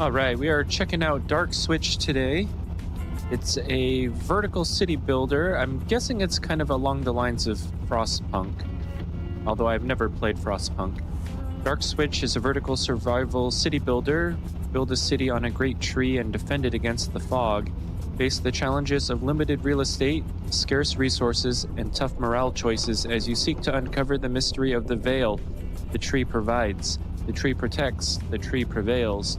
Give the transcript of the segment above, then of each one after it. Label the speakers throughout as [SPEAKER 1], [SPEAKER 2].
[SPEAKER 1] All right, we are checking out DarkSwitch today. It's a vertical city builder. I'm guessing it's kind of along the lines of Frostpunk, although I've never played Frostpunk. DarkSwitch is a vertical survival city builder. Build a city on a great tree and defend it against the fog. Face the challenges of limited real estate, scarce resources, and tough morale choices as you seek to uncover the mystery of the veil. The tree provides, the tree protects, the tree prevails.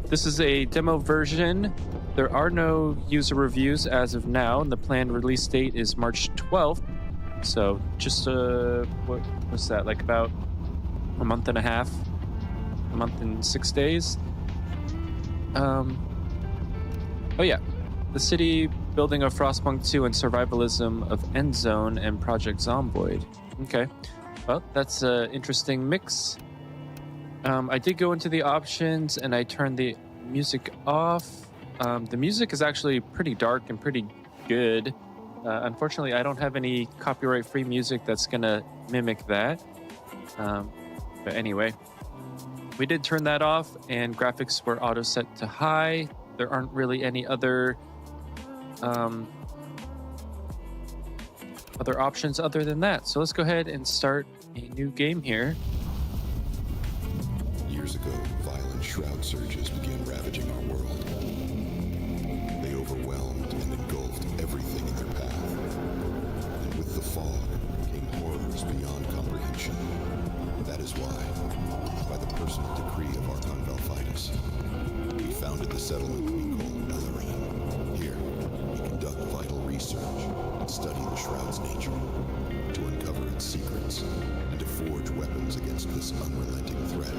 [SPEAKER 1] This is a demo version. There are no user reviews as of now, and the planned release date is March 12th. So just, what was that, like about a month and a half? A month and 6 days? Oh yeah, the city building of Frostpunk 2 and survivalism of Endzone and Project Zomboid. Okay, well, that's an interesting mix. I did go into the options and I turned the music off. The music is actually pretty dark and pretty good. Unfortunately, I don't have any copyright-free music that's gonna mimic that. But anyway, we did turn that off and graphics were auto set to high. There aren't really any other options other than that. So let's go ahead and start a new game here.
[SPEAKER 2] Years ago, violent shroud surges began ravaging our world. They overwhelmed and engulfed everything in their path. And with the fog came horrors beyond comprehension. That is why, by the personal decree of Archon Valfitus, we founded the settlement we call Elloran. Here, we conduct vital research and study the shroud's nature, to uncover its secrets, and to forge weapons against this unrelenting threat.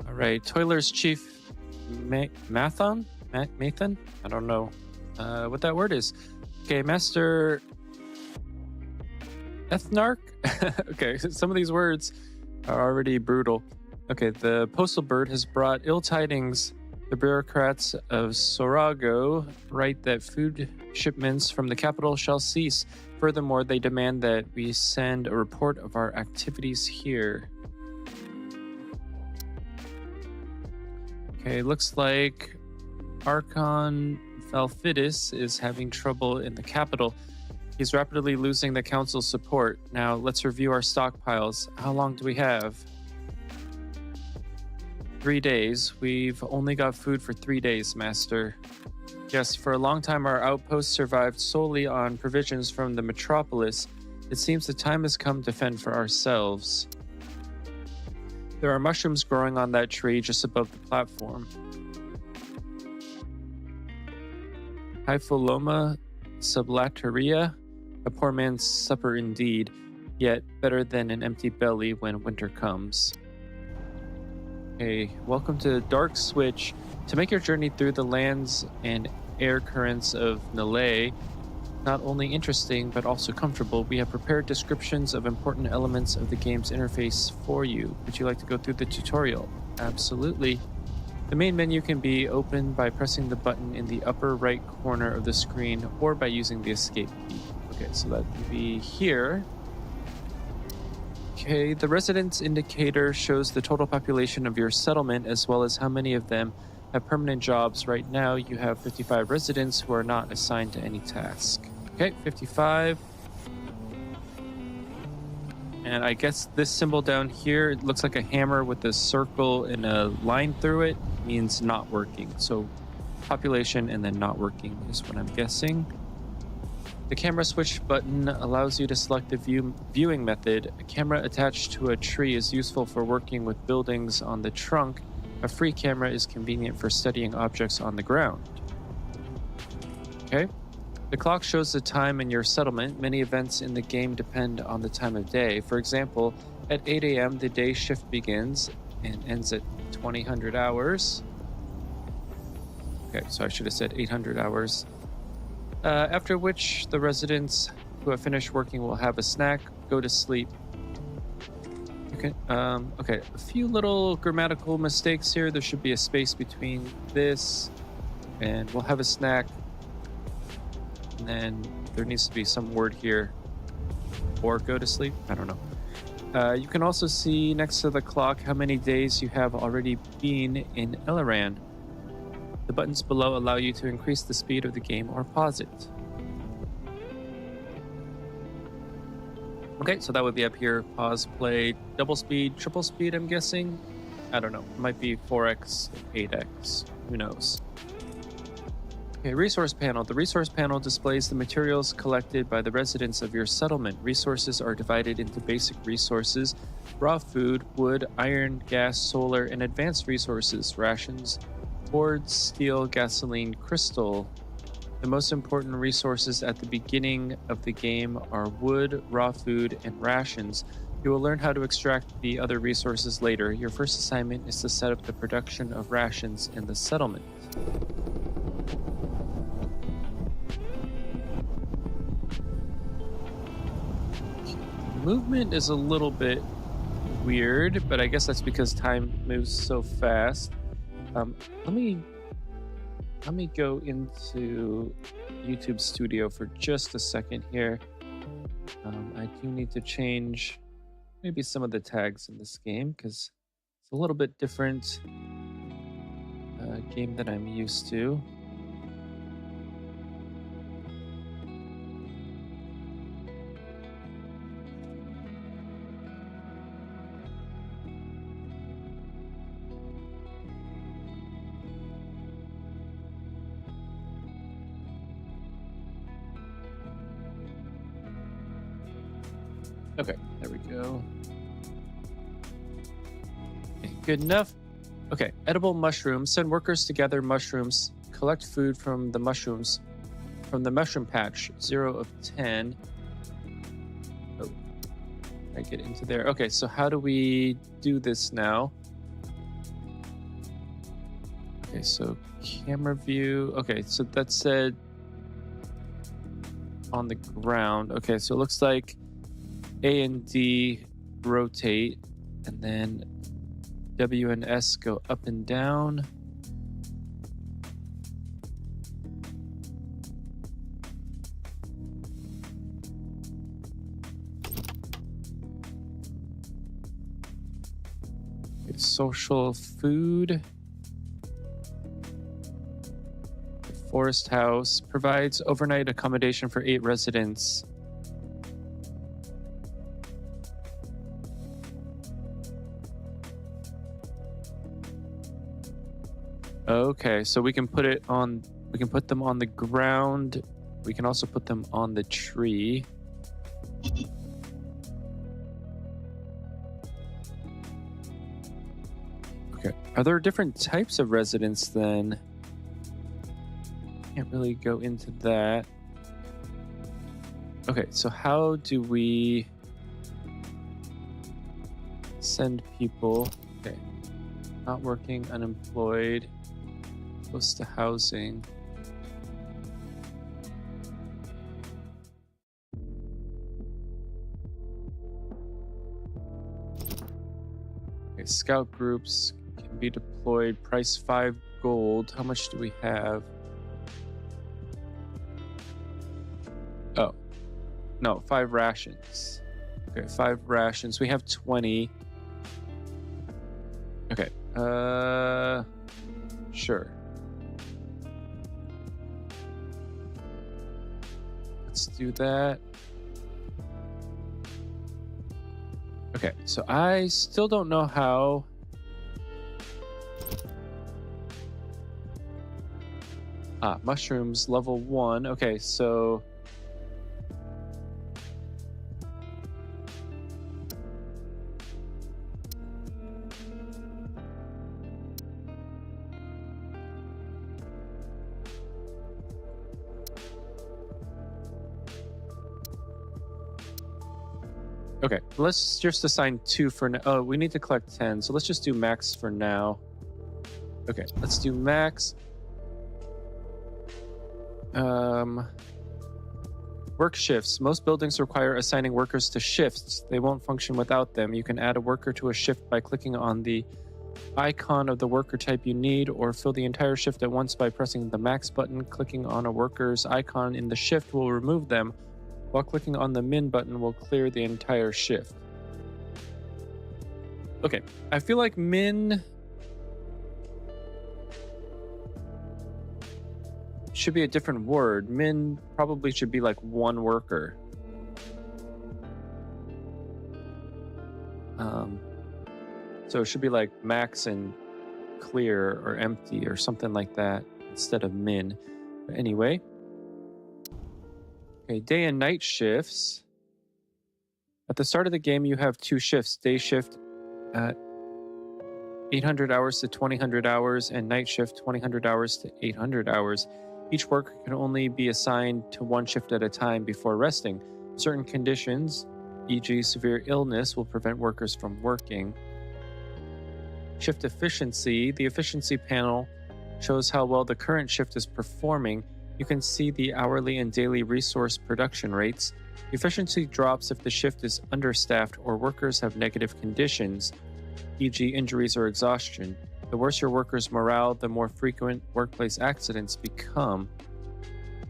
[SPEAKER 1] All right, Toiler's Chief Mathan? I don't know what that word is. Okay, Master Ethnarch? Okay, some of these words are already brutal. Okay, the postal bird has brought ill tidings. The bureaucrats of Sorago write that food shipments from the capital shall cease. Furthermore, they demand that we send a report of our activities here. Okay, looks like Archon Valfitus is having trouble in the capital. He's rapidly losing the council's support. Now, let's review our stockpiles. How long do we have? 3 days. We've only got food for 3 days, Master. Yes, for a long time our outpost survived solely on provisions from the metropolis. It seems the time has come to fend for ourselves. There are mushrooms growing on that tree just above the platform. Hypholoma sublateria, a poor man's supper indeed, yet better than an empty belly when winter comes. Okay, welcome to DarkSwitch. To make your journey through the lands and air currents of Nalay not only interesting but also comfortable, we have prepared descriptions of important elements of the game's interface for you. Would you like to go through the tutorial? Absolutely. The main menu can be opened by pressing the button in the upper right corner of the screen or by using the escape key. Okay, so that would be here. Okay, the residence indicator shows the total population of your settlement as well as how many of them have permanent jobs. Right now, you have 55 residents who are not assigned to any task. Okay, 55. And I guess this symbol down here, it looks like a hammer with a circle and a line through it, means not working. So population and then not working is what I'm guessing. The camera switch button allows you to select the viewing method. A camera attached to a tree is useful for working with buildings on the trunk. A free camera is convenient for studying objects on the ground. Okay. The clock shows the time in your settlement. Many events in the game depend on the time of day. For example, at 8 a.m. the day shift begins and ends at 2000 hours. Okay, so I should have said 800 hours. After which the residents who have finished working will have a snack, go to sleep. Okay, okay, a few little grammatical mistakes here. There should be a space between this and we'll have a snack. And then there needs to be some word here. Or go to sleep. I don't know. You can also see next to the clock how many days you have already been in Eleran. The buttons below allow you to increase the speed of the game or pause it. Okay, so that would be up here. Pause, play, double speed, triple speed, I'm guessing. I don't know. It might be 4x, 8x. Who knows? Okay, resource panel. The resource panel displays the materials collected by the residents of your settlement. Resources are divided into basic resources, raw food, wood, iron, gas, solar, and advanced resources, rations, boards, steel, gasoline, crystal. The most important resources at the beginning of the game are wood, raw food, and rations. You will learn how to extract the other resources later. Your first assignment is to set up the production of rations in the settlement. Movement is a little bit weird, but I guess that's because time moves so fast. Let me go into YouTube Studio for just a second here. I do need to change maybe some of the tags in this game because it's a little bit different game that I'm used to. Okay, there we go. Okay, good enough. Okay, edible mushrooms. Send workers to gather mushrooms. Collect food from the mushrooms. From the mushroom patch. 0 of 10. Oh, I get into there. Okay, so how do we do this now? Okay, so camera view. Okay, so that said on the ground. Okay, so it looks like A and D rotate, and then W and S go up and down. Okay, social food. The forest house provides overnight accommodation for 8 residents. Okay, so we can put them on the ground. We can also put them on the tree. Okay, are there different types of residents then? Can't really go into that. Okay, so how do we send people? Okay, not working, unemployed. Close to housing. Okay, scout groups can be deployed. Price 5 gold. How much do we have? Oh, no, 5 rations. Okay, 5 rations. We have 20. Okay, sure. Let's do that. Okay, so I still don't know how. Mushrooms level 1. Okay, so okay, let's just assign 2 for now. Oh, we need to collect 10, so let's just do max for now. Okay, let's do max. Work shifts. Most buildings require assigning workers to shifts. They won't function without them. You can add a worker to a shift by clicking on the icon of the worker type you need, or fill the entire shift at once by pressing the max button. Clicking on a worker's icon in the shift will remove them, while clicking on the min button will clear the entire shift. Okay, I feel like min should be a different word. Min probably should be like one worker. So it should be like max and clear or empty or something like that instead of min. But anyway. Okay, day and night shifts. At the start of the game, you have two shifts. Day shift at 800 hours to 2000 hours, and night shift 2000 hours to 800 hours. Each worker can only be assigned to one shift at a time before resting. Certain conditions, e.g. severe illness, will prevent workers from working. Shift efficiency. The efficiency panel shows how well the current shift is performing. You can see the hourly and daily resource production rates. Efficiency drops if the shift is understaffed or workers have negative conditions, e.g. injuries or exhaustion. The worse your workers' morale, the more frequent workplace accidents become.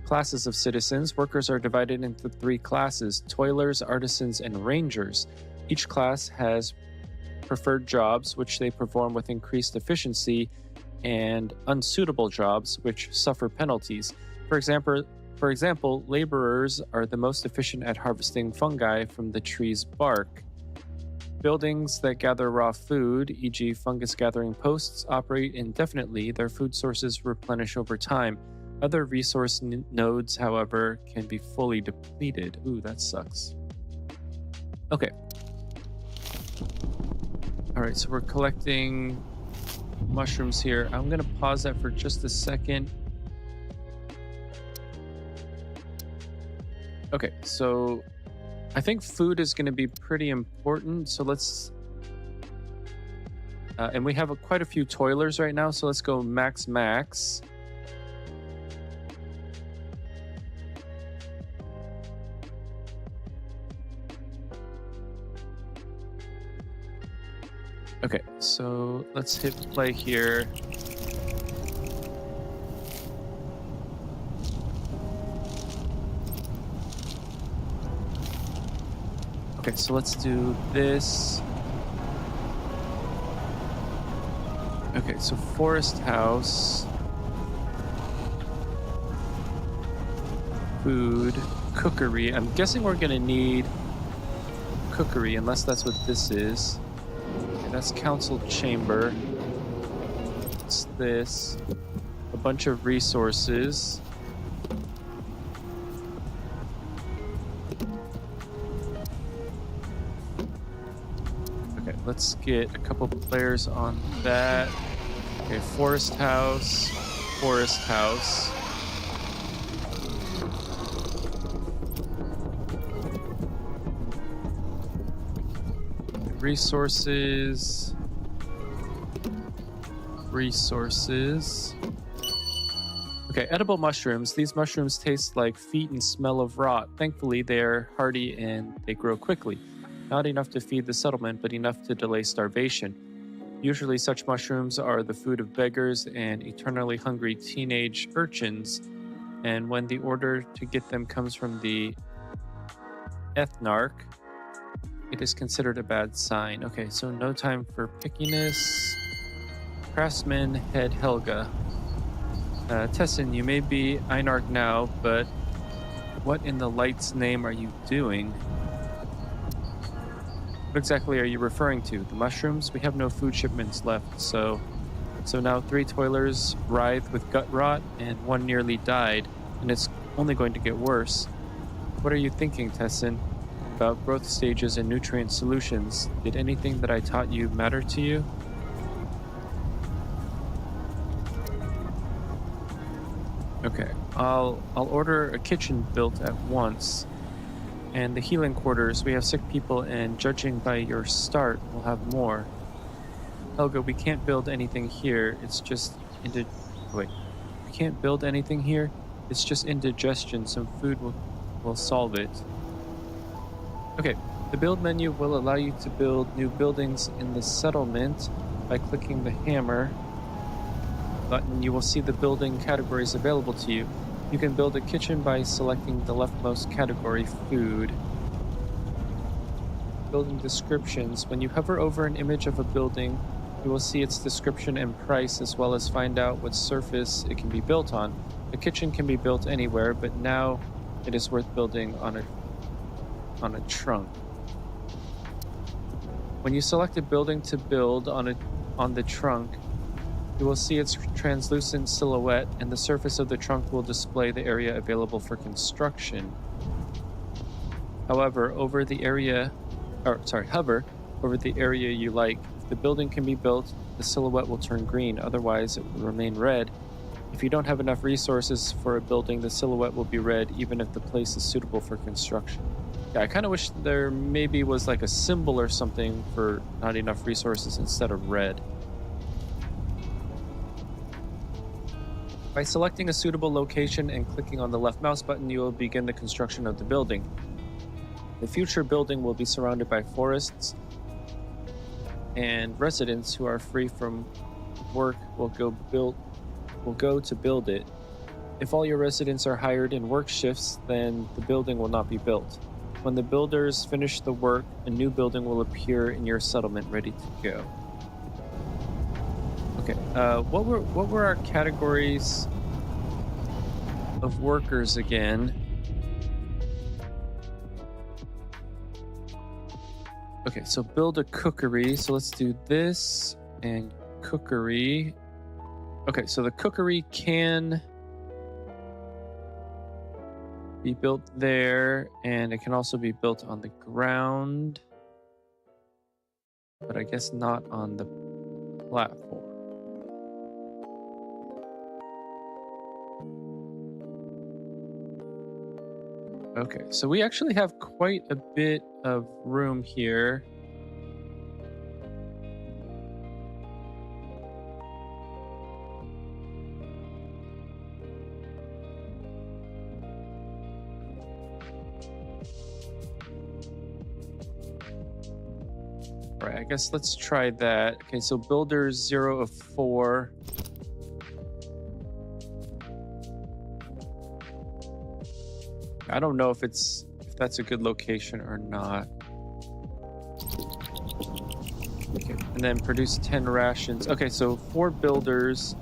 [SPEAKER 1] Classes of citizens. Workers are divided into three classes: toilers, artisans, and rangers. Each class has preferred jobs, which they perform with increased efficiency, and unsuitable jobs, which suffer penalties. For example, laborers are the most efficient at harvesting fungi from the tree's bark. Buildings that gather raw food, e.g. fungus gathering posts, operate indefinitely. Their food sources replenish over time. Other resource nodes, however, can be fully depleted. Ooh, that sucks. Okay. All right, so we're collecting mushrooms here. I'm going to pause that for just a second. Okay, so I think food is going to be pretty important. So let's... and we have quite a few toilers right now, so let's go max. Okay, so let's hit play here. Okay, so let's do this. Okay, so forest house. Food. Cookery. I'm guessing we're gonna need cookery, unless that's what this is. That's council chamber. What's this? A bunch of resources. Okay, let's get a couple players on that. Okay, forest house. Resources. Okay, edible mushrooms. These mushrooms taste like feet and smell of rot. Thankfully, they're hardy and they grow quickly. Not enough to feed the settlement, but enough to delay starvation. Usually, such mushrooms are the food of beggars and eternally hungry teenage urchins, and when the order to get them comes from the ethnarch, it is considered a bad sign. Okay, so no time for pickiness. Craftsman head Helga. Tessin, you may be Einarch now, but what in the light's name are you doing? What exactly are you referring to? The mushrooms? We have no food shipments left, so now 3 toilers writhe with gut rot, and 1 nearly died, and it's only going to get worse. What are you thinking, Tessin? About growth stages and nutrient solutions. Did anything that I taught you matter to you? Okay, I'll order a kitchen built at once. And the healing quarters, we have sick people, and judging by your start, we'll have more. Helga, we can't build anything here. It's just we can't build anything here. It's just indigestion. Some food will solve it. Okay, the build menu will allow you to build new buildings in the settlement by clicking the hammer button. You will see the building categories available to you. You can build a kitchen by selecting the leftmost category, food. Building descriptions. When you hover over an image of a building, you will see its description and price, as well as find out what surface it can be built on. A kitchen can be built anywhere, but now it is worth building on a trunk. When you select a building to build on the trunk, you will see its translucent silhouette, and the surface of the trunk will display the area available for construction. However, hover over the area you like. If the building can be built, the silhouette will turn green, otherwise it will remain red. If you don't have enough resources for a building, the silhouette will be red even if the place is suitable for construction. Yeah, I kind of wish there maybe was like a symbol or something for not enough resources instead of red. By selecting a suitable location and clicking on the left mouse button, you will begin the construction of the building. The future building will be surrounded by forests, and residents who are free from work will go to build it. If all your residents are hired in work shifts, then the building will not be built. When the builders finish the work, a new building will appear in your settlement ready to go. Okay, what were our categories of workers again? Okay, so build a cookery. So let's do this and cookery. Okay, so the cookery can be built there, and it can also be built on the ground, but I guess not on the platform. Okay, so we actually have quite a bit of room here. All right, I guess let's try that. Okay, so builders 0 of 4. I don't know if that's a good location or not. Okay, and then produce 10 rations. Okay, so 4 builders.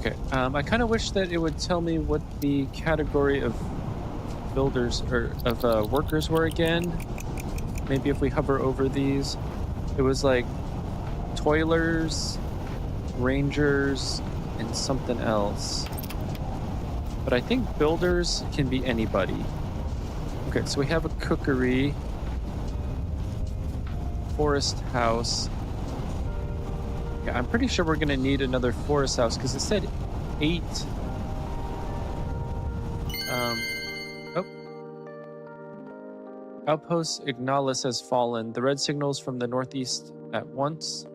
[SPEAKER 1] Okay, I kind of wish that it would tell me what the category of builders or of workers were again. Maybe if we hover over these, it was like toilers, rangers, and something else. But I think builders can be anybody. Okay, so we have a cookery, forest house. Yeah, I'm pretty sure we're gonna need another forest house because it said 8. Outpost Ignalis has fallen. The red signals from the northeast at once.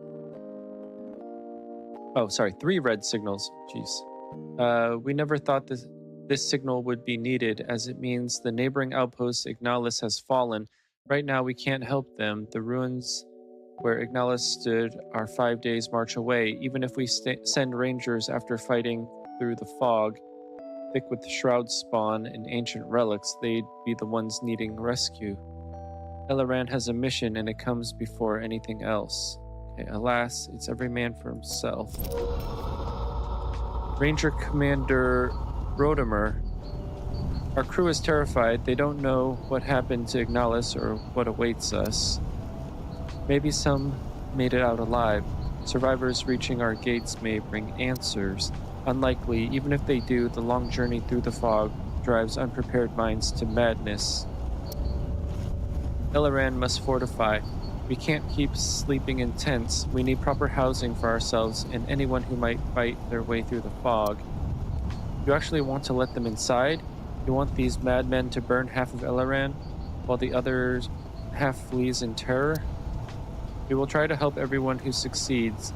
[SPEAKER 1] Oh, sorry, 3 red signals. Jeez. We never thought this signal would be needed, as it means the neighboring outpost Ignalis has fallen. Right now, we can't help them. The ruins where Ignalis stood are 5 days' march away. Even if we send rangers after fighting through the fog, thick with shroud spawn and ancient relics, they'd be the ones needing rescue. Elaran has a mission, and it comes before anything else. Okay, alas, it's every man for himself. Ranger Commander Rodimer. Our crew is terrified. They don't know what happened to Ignalis or what awaits us. Maybe some made it out alive. Survivors reaching our gates may bring answers. Unlikely, even if they do, the long journey through the fog drives unprepared minds to madness. Elleran must fortify. We can't keep sleeping in tents. We need proper housing for ourselves and anyone who might fight their way through the fog. You actually want to let them inside? You want these madmen to burn half of Elleran while the other half flees in terror? We will try to help everyone who succeeds.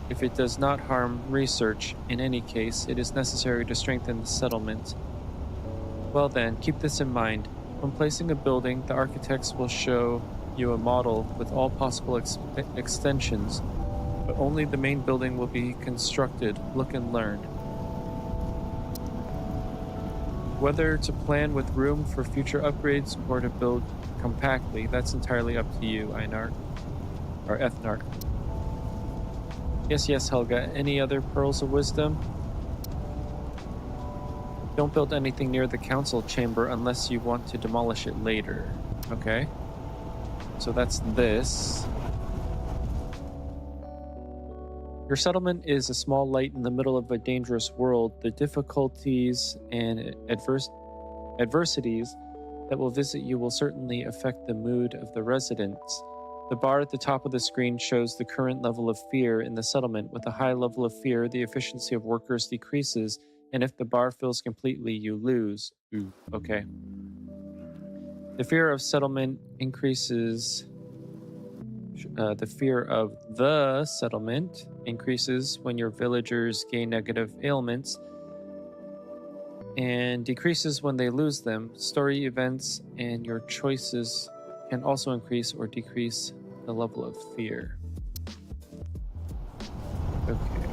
[SPEAKER 1] If it does not harm research, in any case, it is necessary to strengthen the settlement. Well then, keep this in mind. When placing a building, the architects will show you a model with all possible extensions, but only the main building will be constructed. Look and learn. Whether to plan with room for future upgrades or to build compactly, that's entirely up to you, Einarch. Or Ethnarch. Yes, Helga. Any other pearls of wisdom? Don't build anything near the council chamber unless you want to demolish it later. Okay. So that's this. Your settlement is a small light in the middle of a dangerous world. The difficulties and adversities that will visit you will certainly affect the mood of the residents. The bar at the top of the screen shows the current level of fear in the settlement. With a high level of fear, the efficiency of workers decreases, and if the bar fills completely, you lose. Ooh, okay. The fear of settlement increases. The fear of the settlement increases when your villagers gain negative ailments and decreases when they lose them. Story events and your choices can also increase or decrease the level of fear. Okay.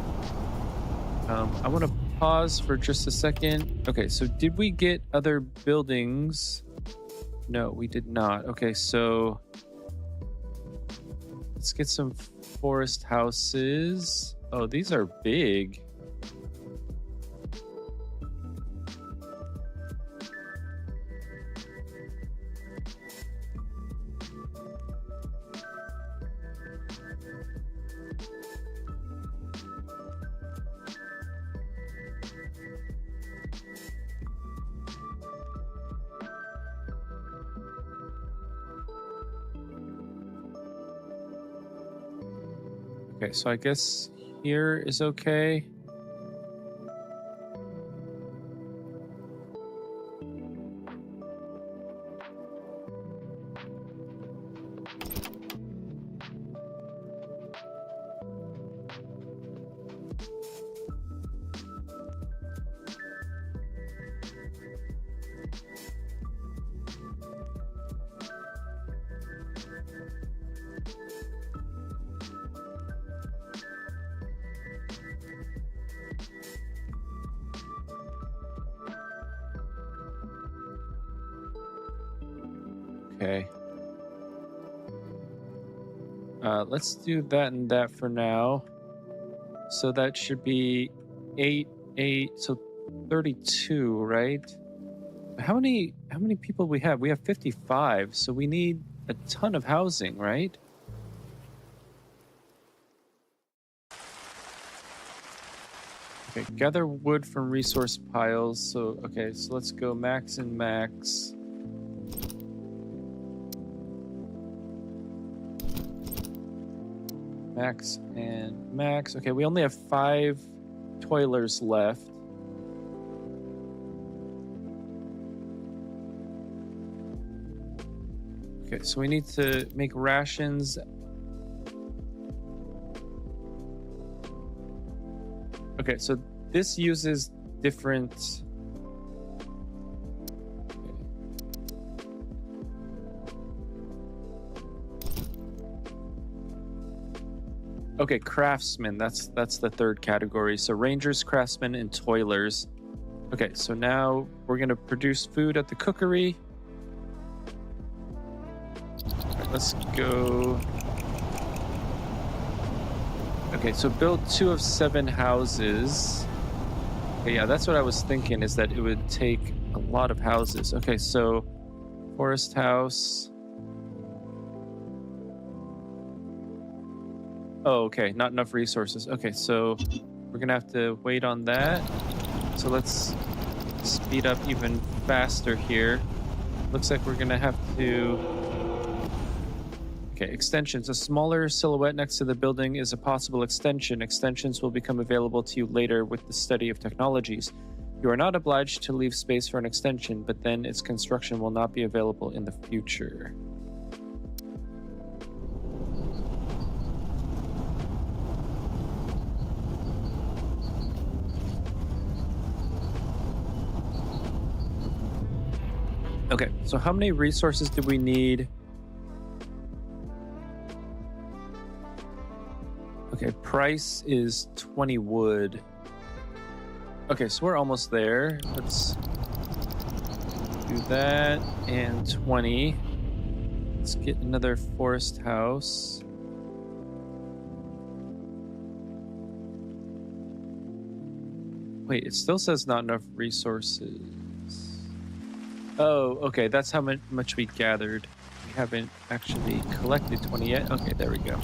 [SPEAKER 1] I want to pause for just a second. Okay, so did we get other buildings? No, we did not. Okay, so let's get some forest houses. Oh, these are big. Okay, so I guess here is okay. Okay. Let's do that and that for now. So that should be 8, so 32, right? How many people we have? We have 55, so we need a ton of housing, right? Okay, gather wood from resource piles. So, okay, so let's go max and max. Max and max. Okay, we only have 5 toilers left. Okay, so we need to make rations. Okay, so this uses different... Okay, craftsmen, that's the third category. So rangers, craftsmen, and toilers. Okay, so now we're gonna produce food at the cookery. Right, let's go. Okay, so build 2 of 7 houses. Okay, yeah, that's what I was thinking, is that it would take a lot of houses. Okay, so forest house. Oh, okay, not enough resources. Okay, so we're gonna have to wait on that. So let's speed up even faster here. Looks like we're gonna have to Okay, extensions. A smaller silhouette next to the building is a possible extension. Extensions will become available to you later with the study of technologies. You are not obliged to leave space for an extension, but then its construction will not be available in the future. Okay, so how many resources do we need? Okay, price is 20 wood. Okay, so we're almost there. Let's do that and 20. Let's get another forest house. Wait, it still says not enough resources. Oh, okay, that's how much we gathered. We haven't actually collected 20 yet. Okay, there we go.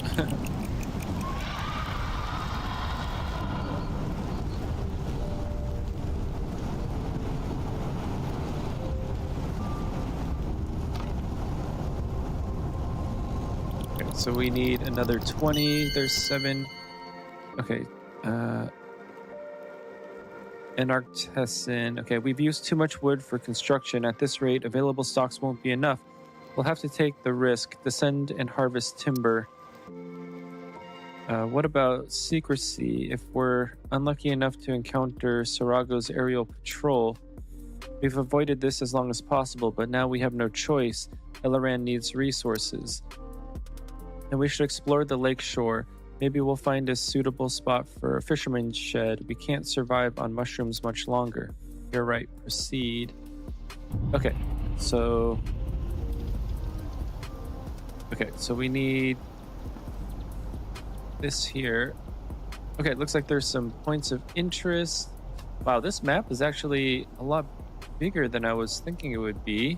[SPEAKER 1] Okay, so we need another 20. There's 7. Okay, an artisan. Okay, we've used too much wood for construction. At this rate, available stocks won't be enough. We'll have to take the risk. Descend and harvest timber. What about secrecy? If we're unlucky enough to encounter Sarago's aerial patrol, we've avoided this as long as possible, but now we have no choice. Elaran needs resources. And we should explore the lake shore. Maybe we'll find a suitable spot for a fisherman's shed. We can't survive on mushrooms much longer. You're right. Proceed. Okay, so we need this here. Okay, it looks like there's some points of interest. Wow, this map is actually a lot bigger than I was thinking it would be.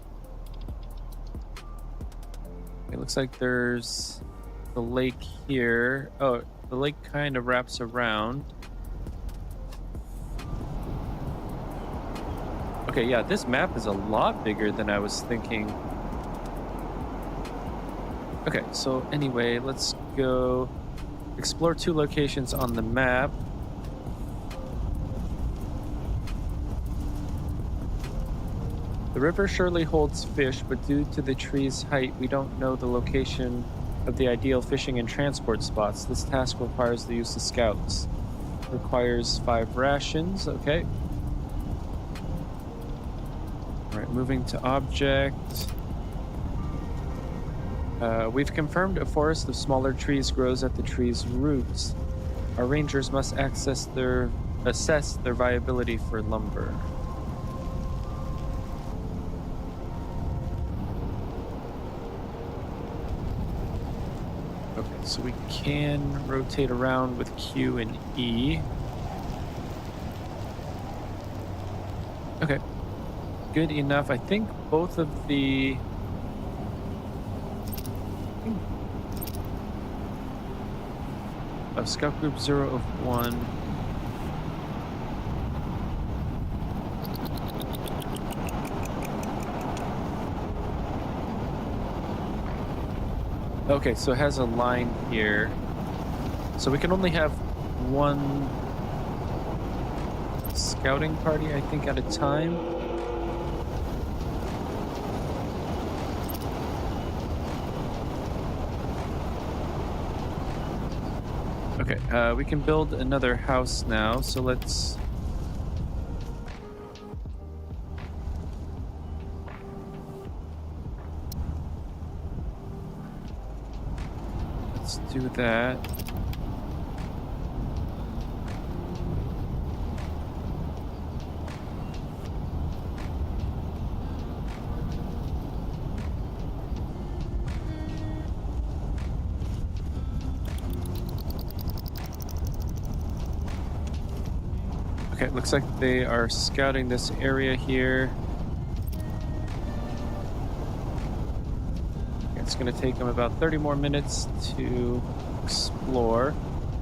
[SPEAKER 1] It looks like there's the lake here. Oh, the lake kind of wraps around. Okay, yeah, this map is a lot bigger than I was thinking. Okay, so anyway, let's go explore 2 locations on the map. The river surely holds fish, but due to the tree's height, we don't know the location of the ideal fishing and transport spots. This task requires the use of scouts. Requires 5 rations. Okay. All right, moving to object. We've confirmed a forest of smaller trees grows at the tree's roots. Our rangers must assess their viability for lumber. Okay, so we can rotate around with Q and E. Okay, good enough. I think both of the... Scout Group 0 of 1. Okay, so it has a line here. So we can only have 1 scouting party, I think, at a time. Okay, we can build another house now, so let's... Let's do that. Okay, it looks like they are scouting this area here. It's going to take them about 30 more minutes to explore.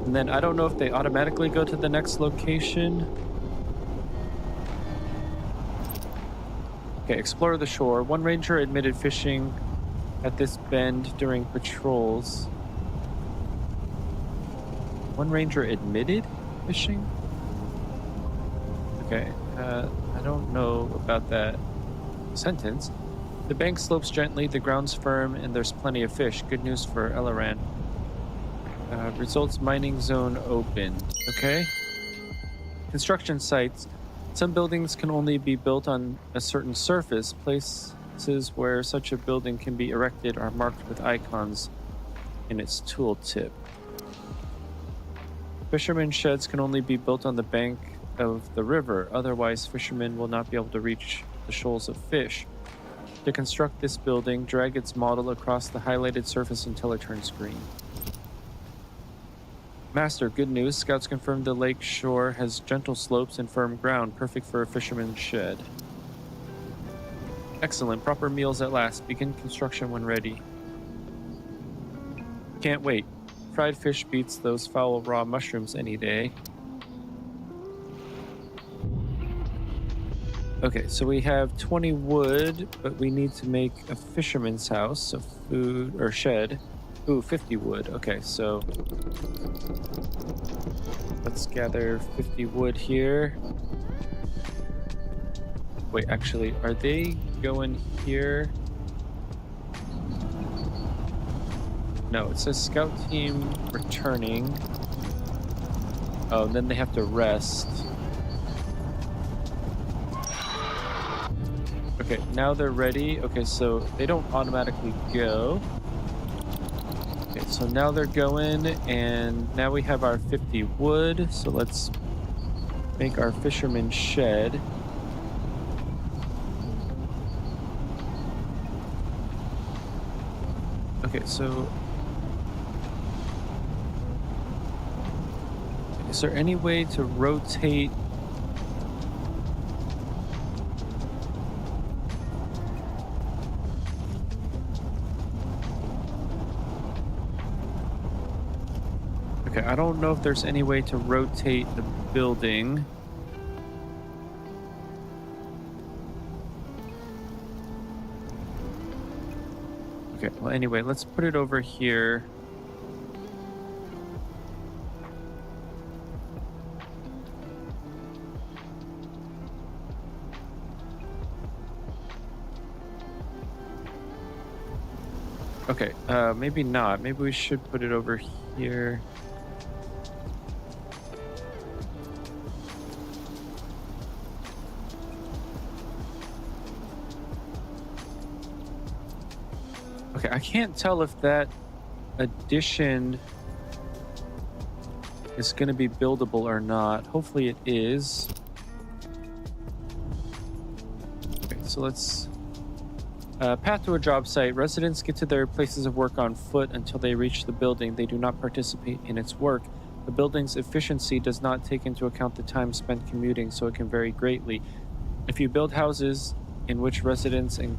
[SPEAKER 1] And then I don't know if they automatically go to the next location. Okay, explore the shore. 1 ranger admitted fishing at this bend during patrols. One ranger admitted fishing? Okay, I don't know about that sentence. The bank slopes gently, the ground's firm, and there's plenty of fish. Good news for Elaran. Results mining zone open. Okay. Construction sites. Some buildings can only be built on a certain surface. Places where such a building can be erected are marked with icons in its tooltip. Fishermen sheds can only be built on the bank of the river. Otherwise, fishermen will not be able to reach the shoals of fish. To construct this building, drag its model across the highlighted surface until it turns green. Master, good news. Scouts confirmed the lake shore has gentle slopes and firm ground, perfect for a fisherman's shed. Excellent. Proper meals at last. Begin construction when ready. Can't wait. Fried fish beats those foul raw mushrooms any day. Okay, so we have 20 wood, but we need to make a fisherman's house, so food, or shed. Ooh, 50 wood. Okay, so let's gather 50 wood here. Wait, actually, are they going here? No, it says scout team returning. Oh, and then they have to rest. Okay, now they're ready. Okay, so they don't automatically go. Okay, so now they're going, and now we have our 50 wood. So let's make our fisherman shed. Okay, so is there any way to rotate? Okay, I don't know if there's any way to rotate the building. Okay, well, anyway, let's put it over here. Okay, maybe not. Maybe we should put it over here. Okay, I can't tell if that addition is going to be buildable or not. Hopefully it is. Okay, so let's... path to a job site. Residents get to their places of work on foot until they reach the building. They do not participate in its work. The building's efficiency does not take into account the time spent commuting, so it can vary greatly. If you build houses in which residents and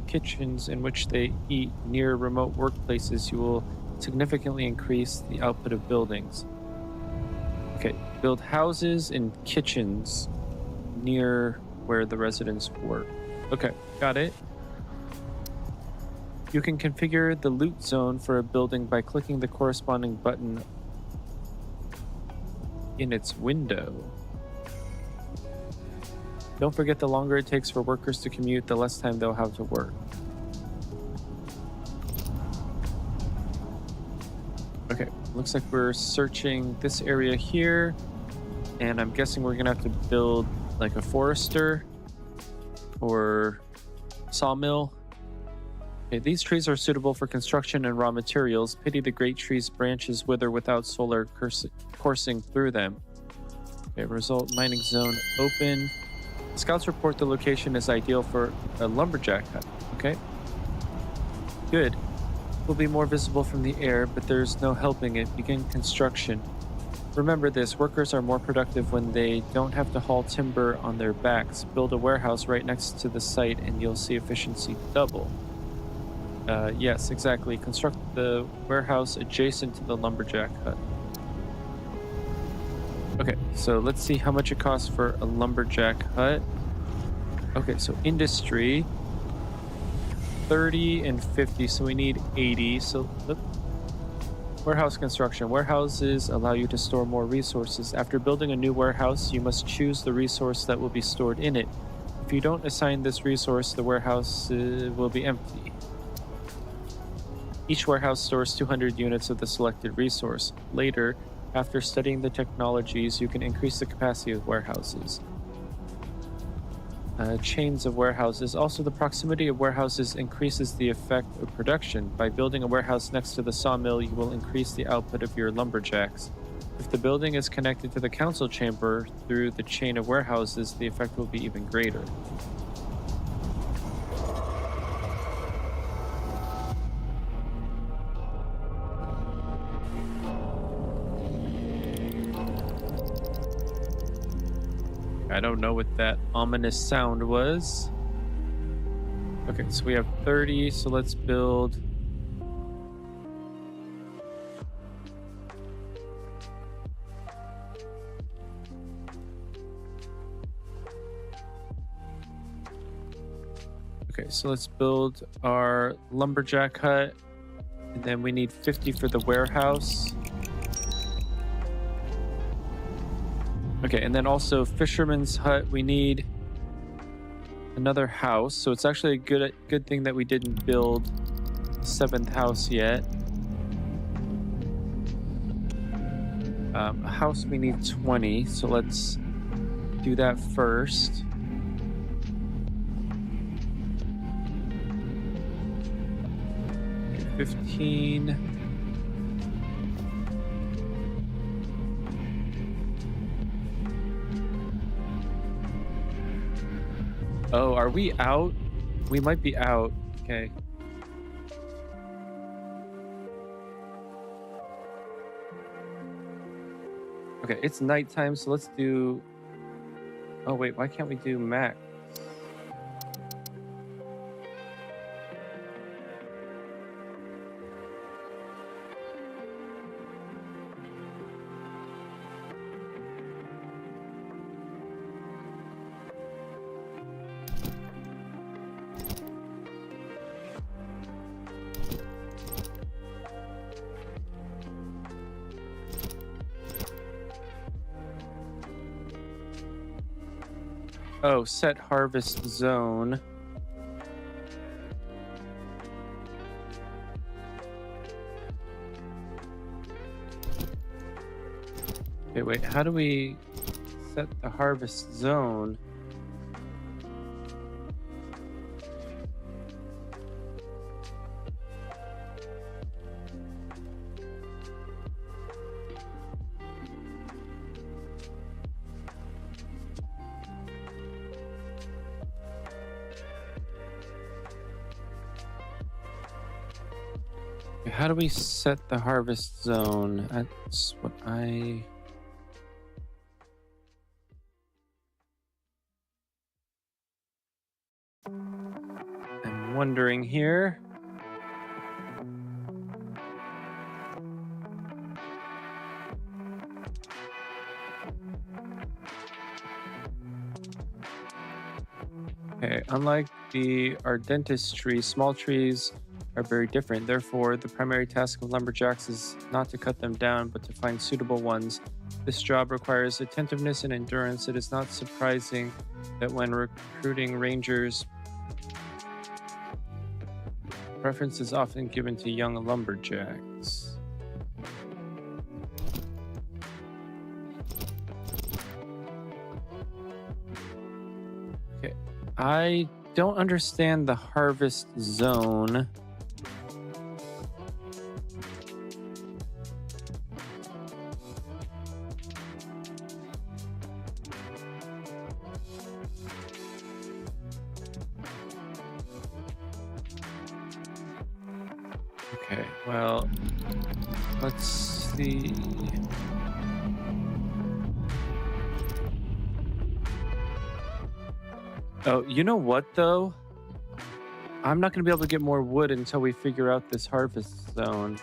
[SPEAKER 1] kitchens in which they eat near remote workplaces, you will significantly increase the output of buildings. Okay, build houses and kitchens near where the residents work. Okay, got it. You can configure the loot zone for a building by clicking the corresponding button in its window. Don't forget, the longer it takes for workers to commute, the less time they'll have to work. Okay, looks like we're searching this area here, and I'm guessing we're gonna have to build like a forester or sawmill. Okay, these trees are suitable for construction and raw materials. Pity the great tree's branches wither without solar coursing through them. Okay, result mining zone open. Scouts report the location is ideal for a lumberjack hut. Okay. Good. Will be more visible from the air, but there's no helping it. Begin construction. Remember this, workers are more productive when they don't have to haul timber on their backs. Build a warehouse right next to the site and you'll see efficiency double. Yes, exactly. Construct the warehouse adjacent to the lumberjack hut. Okay, so let's see how much it costs for a lumberjack hut. Okay, so industry. 30 and 50, so we need 80. So warehouse construction. Warehouses allow you to store more resources. After building a new warehouse, you must choose the resource that will be stored in it. If you don't assign this resource, the warehouse will be empty. Each warehouse stores 200 units of the selected resource. Later, after studying the technologies, you can increase the capacity of warehouses. Chains of warehouses. Also, the proximity of warehouses increases the effect of production. By building a warehouse next to the sawmill, you will increase the output of your lumberjacks. If the building is connected to the council chamber through the chain of warehouses, the effect will be even greater. I don't know what that ominous sound was. Okay, so we have 30, so let's build. Okay, so let's build our lumberjack hut, and then we need 50 for the warehouse. Okay, and then also fisherman's hut, we need another house. So it's actually a good thing that we didn't build the 7th house yet. A house, we need 20, so let's do that first. Okay, 15. Oh, are we out? We might be out. Okay. Okay, it's nighttime, so let's do... Oh, wait, why can't we do max? Oh, set harvest zone. Okay, wait, how do we set the harvest zone? How do we set the harvest zone? That's what I'm wondering here. Okay, unlike our dentist tree, small trees are very different. Therefore, the primary task of lumberjacks is not to cut them down, but to find suitable ones. This job requires attentiveness and endurance. It is not surprising that when recruiting rangers, preference is often given to young lumberjacks. Okay, I don't understand the harvest zone. Okay, well, let's see. Oh, you know what, though? I'm not going to be able to get more wood until we figure out this harvest zone.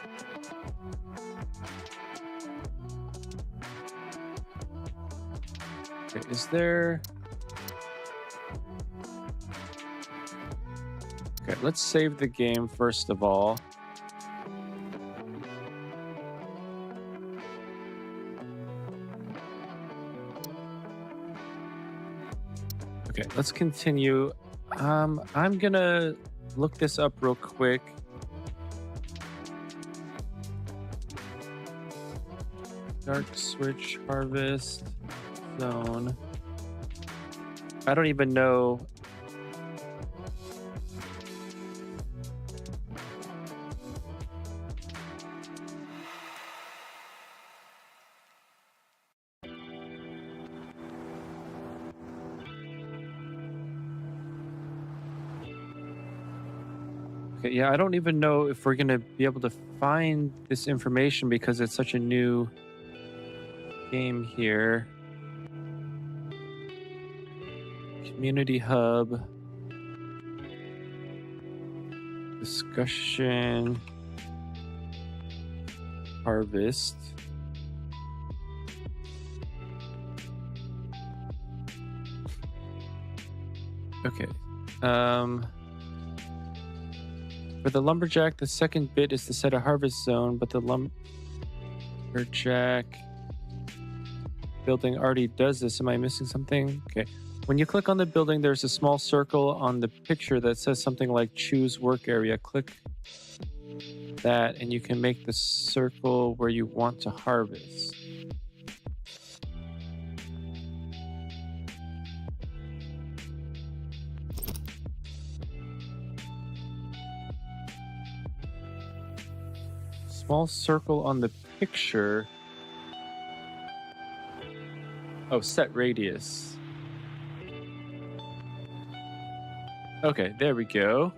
[SPEAKER 1] Okay, is there... Okay, let's save the game first of all. Okay, let's continue. I'm gonna look this up real quick. DarkSwitch Harvest Zone. I don't even know. Okay, yeah, I don't even know if we're gonna be able to find this information because it's such a new game here. Community hub. Discussion. Harvest. Okay. For the lumberjack, the second bit is to set a harvest zone, but the lumberjack building already does this. Am I missing something? Okay. When you click on the building, there's a small circle on the picture that says something like choose work area. Click that and you can make the circle where you want to harvest. Small circle on the picture. Oh, set radius. Okay, there we go.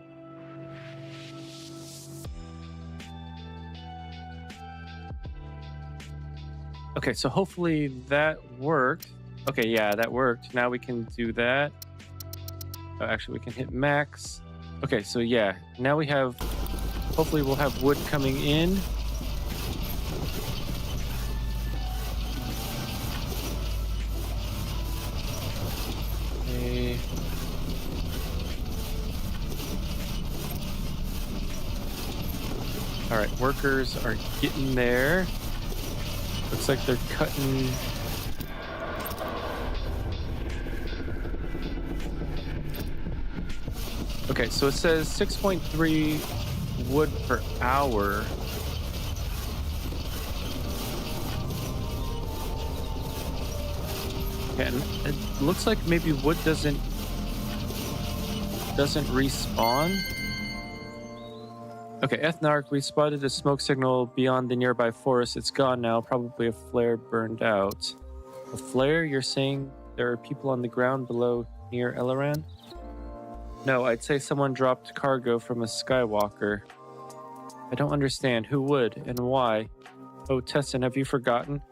[SPEAKER 1] Okay, so hopefully that worked. Okay, yeah, that worked. Now we can do that. Oh, actually, we can hit max. Okay, so yeah, now we have, hopefully we'll have wood coming in. Okay. All right, workers are getting there. Looks like they're cutting. Okay, so it says 6.3 wood per hour. Okay, and it looks like maybe wood doesn't respawn. Okay, Ethnarch, we spotted a smoke signal beyond the nearby forest. It's gone now. Probably a flare burned out. A flare? You're saying there are people on the ground below near Eleran? No, I'd say someone dropped cargo from a Skywalker. I don't understand. Who would and why? Oh, Tessin, have you forgotten?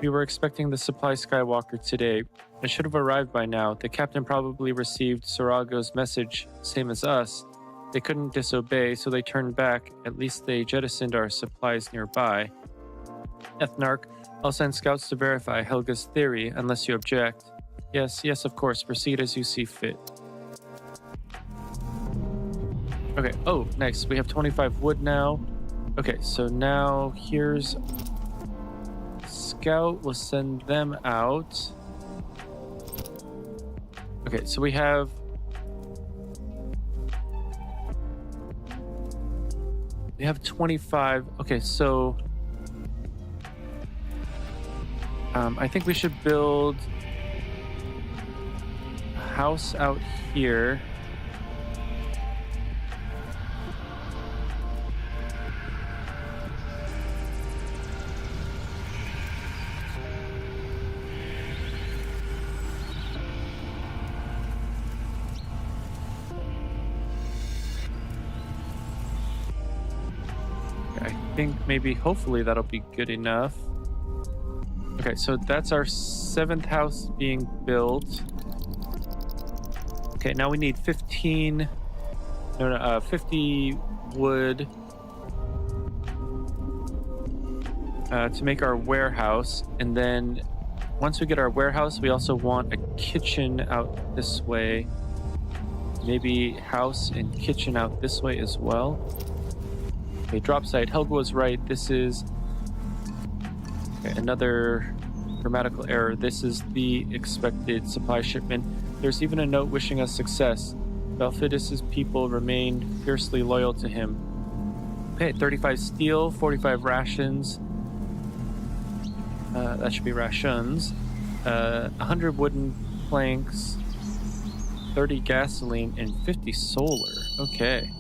[SPEAKER 1] We were expecting the supply Skywalker today. It should have arrived by now. The captain probably received Sarago's message, same as us. They couldn't disobey, so they turned back. At least they jettisoned our supplies nearby. Ethnarch, I'll send scouts to verify Helga's theory, unless you object. Yes, of course. Proceed as you see fit. Okay, oh, nice. We have 25 wood now. Okay, so now here's Scout. We'll send them out. Okay, so we have We have 25. Okay, so I think we should build a house out here. I think maybe, hopefully that'll be good enough. Okay, so that's our 7th house being built. Okay, now we need 50 wood to make our warehouse. And then once we get our warehouse, we also want a kitchen out this way Maybe house and kitchen out this way as well. Okay, drop site. Helga was right. This is another grammatical error. This is the expected supply shipment. There's even a note wishing us success. Balfidus's people remained fiercely loyal to him. Okay, 35 steel, 45 rations. That should be rations. 100 wooden planks, 30 gasoline, and 50 solar. Okay.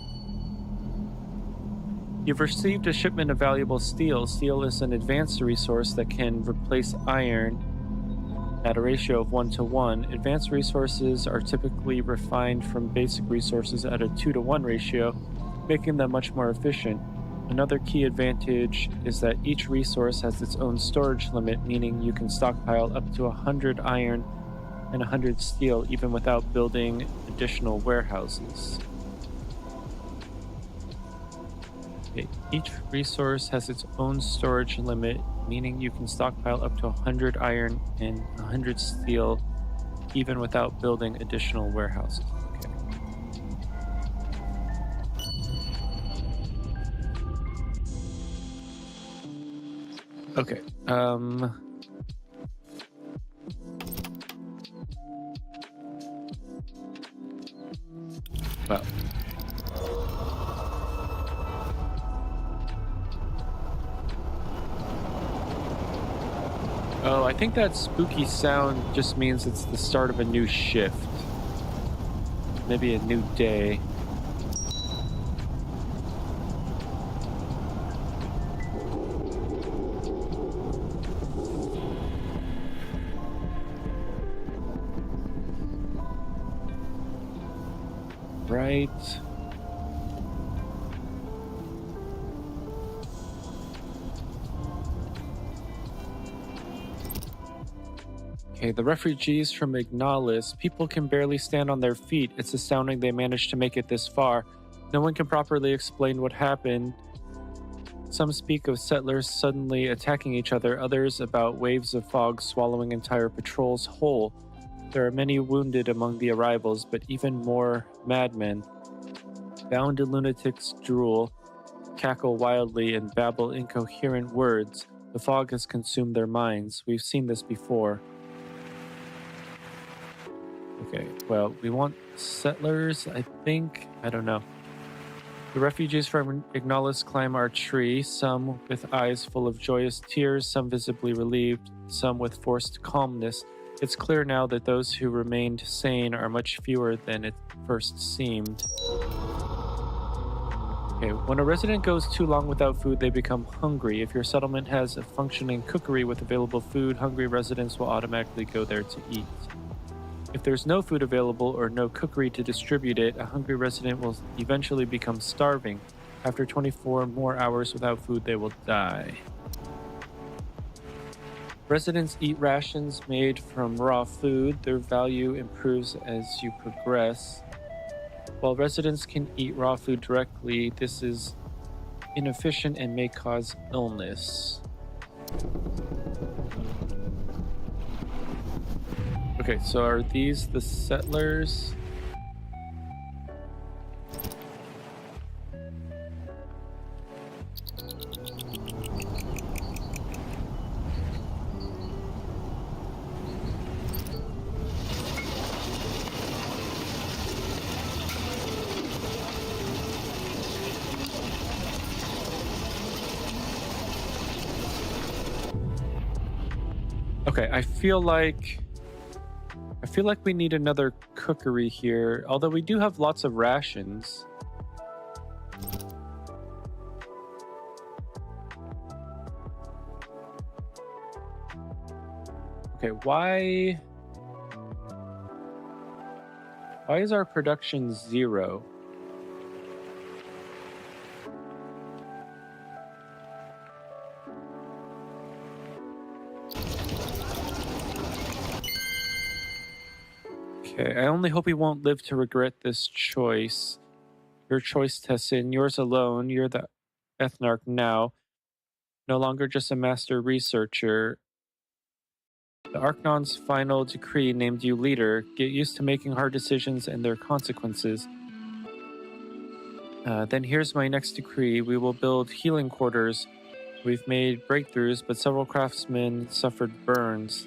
[SPEAKER 1] You've received a shipment of valuable steel. Steel is an advanced resource that can replace iron at a ratio of 1:1. Advanced resources are typically refined from basic resources at a 2:1 ratio, making them much more efficient. Another key advantage is that each resource has its own storage limit, meaning you can stockpile up to 100 iron and 100 steel even without building additional warehouses. Okay. Each resource has its own storage limit, meaning you can stockpile up to 100 iron and 100 steel even without building additional warehouses. Okay. Well. Oh, I think that spooky sound just means it's the start of a new shift. Maybe a new day. Right. Okay, the refugees from Ignalis. People can barely stand on their feet. It's astounding they managed to make it this far. No one can properly explain what happened. Some speak of settlers suddenly attacking each other, others about waves of fog swallowing entire patrols whole. There are many wounded among the arrivals, but even more madmen. Bound lunatics drool, cackle wildly, and babble incoherent words. The fog has consumed their minds. We've seen this before. Okay, well, we want settlers, I think. I don't know. The refugees from Ignalis climb our tree, some with eyes full of joyous tears, some visibly relieved, some with forced calmness. It's clear now that those who remained sane are much fewer than it first seemed. Okay, when a resident goes too long without food, they become hungry. If your settlement has a functioning cookery with available food, hungry residents will automatically go there to eat. If there's no food available or no cookery to distribute it, a hungry resident will eventually become starving. After 24 more hours without food, they will die. Residents eat rations made from raw food. Their value improves as you progress. While residents can eat raw food directly, this is inefficient and may cause illness. Okay, so are these the settlers? Okay, I feel like we need another cookery here, although we do have lots of rations. Okay, why is our production 0? Okay, I only hope he won't live to regret this choice. Your choice, Tessin, yours alone. You're the ethnarch now. No longer just a master researcher. The Archnon's final decree named you leader. Get used to making hard decisions and their consequences. Then here's my next decree. We will build healing quarters. We've made breakthroughs, but several craftsmen suffered burns.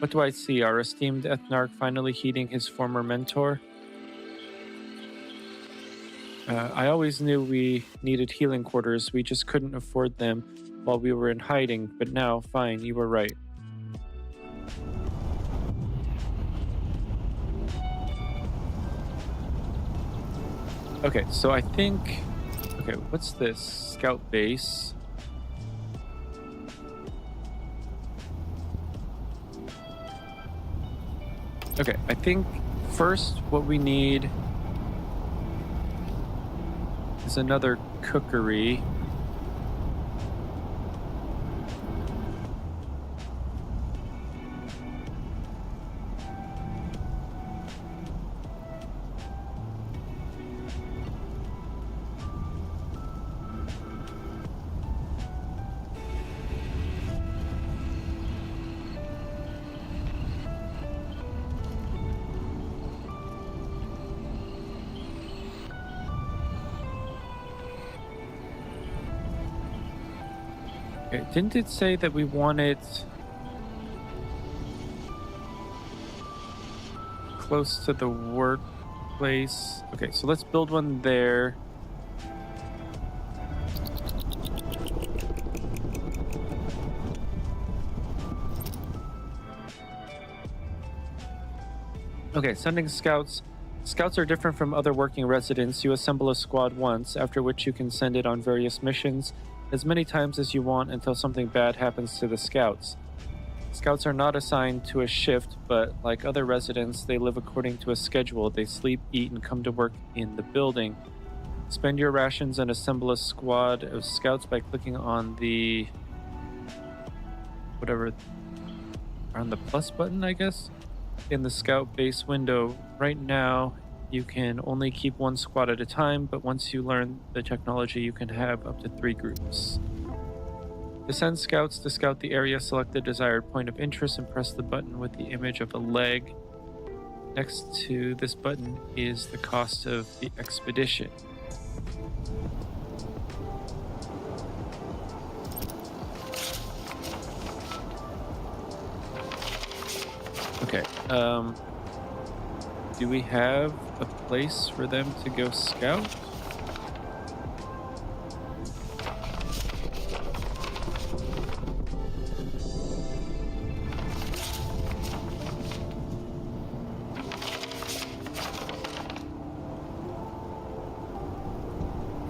[SPEAKER 1] What do I see? Our esteemed Ethnarch finally heeding his former mentor? I always knew we needed healing quarters. We just couldn't afford them while we were in hiding, but now, fine, you were right. Okay, so I think... Okay, what's this? Scout base. Okay, I think first what we need is another cookery. Okay, didn't it say that we wanted close to the workplace? Okay, so let's build one there. Okay, sending scouts. Scouts are different from other working residents. You assemble a squad once, after which you can send it on various missions as many times as you want until something bad happens to the scouts. Scouts are not assigned to a shift, but like other residents, they live according to a schedule. They sleep, eat, and come to work in the building. Spend your rations and assemble a squad of scouts by clicking on the... whatever... on the plus button, I guess? In the scout base window. Right now, you can only keep one squad at a time, but once you learn the technology, you can have up to 3 groups. To send scouts to scout the area, select the desired point of interest and press the button with the image of a leg. Next to this button is the cost of the expedition. Okay, do we have a place for them to go scout?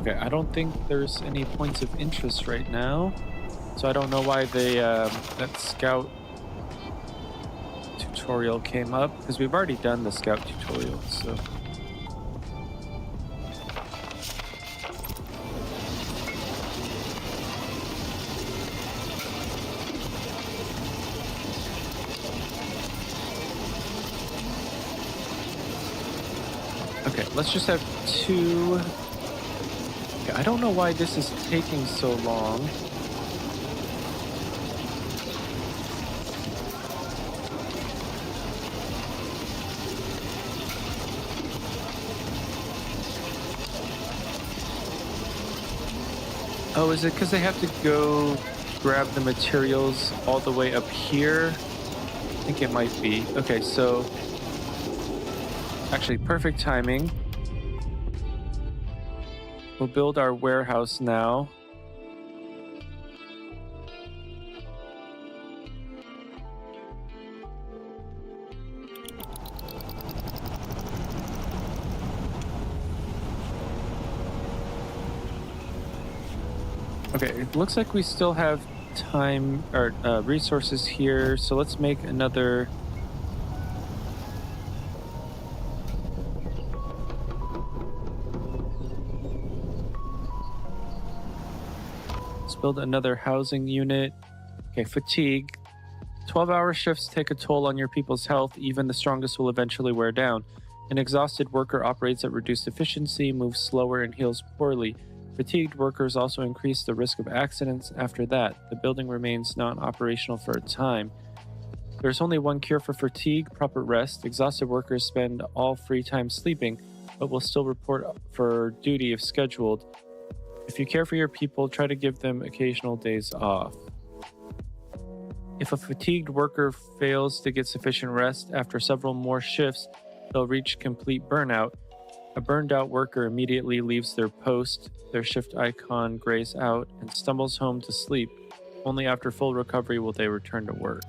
[SPEAKER 1] Okay, I don't think there's any points of interest right now, so I don't know why they, that scout tutorial came up, because we've already done the scout tutorial, so... Okay, let's just have 2... Okay, I don't know why this is taking so long. Oh, is it because they have to go grab the materials all the way up here? I think it might be. Okay, so... Actually, perfect timing. We'll build our warehouse now. Okay, it looks like we still have time or resources here, so let's make another. Let's build another housing unit. Okay, fatigue. 12-hour shifts take a toll on your people's health. Even the strongest will eventually wear down. An exhausted worker operates at reduced efficiency, moves slower, and heals poorly. Fatigued workers also increase the risk of accidents after that. The building remains non-operational for a time. There's only one cure for fatigue: proper rest. Exhausted workers spend all free time sleeping, but will still report for duty if scheduled. If you care for your people, try to give them occasional days off. If a fatigued worker fails to get sufficient rest after several more shifts, they'll reach complete burnout. A burned out worker immediately leaves their post, their shift icon grays out, and stumbles home to sleep. Only after full recovery will they return to work.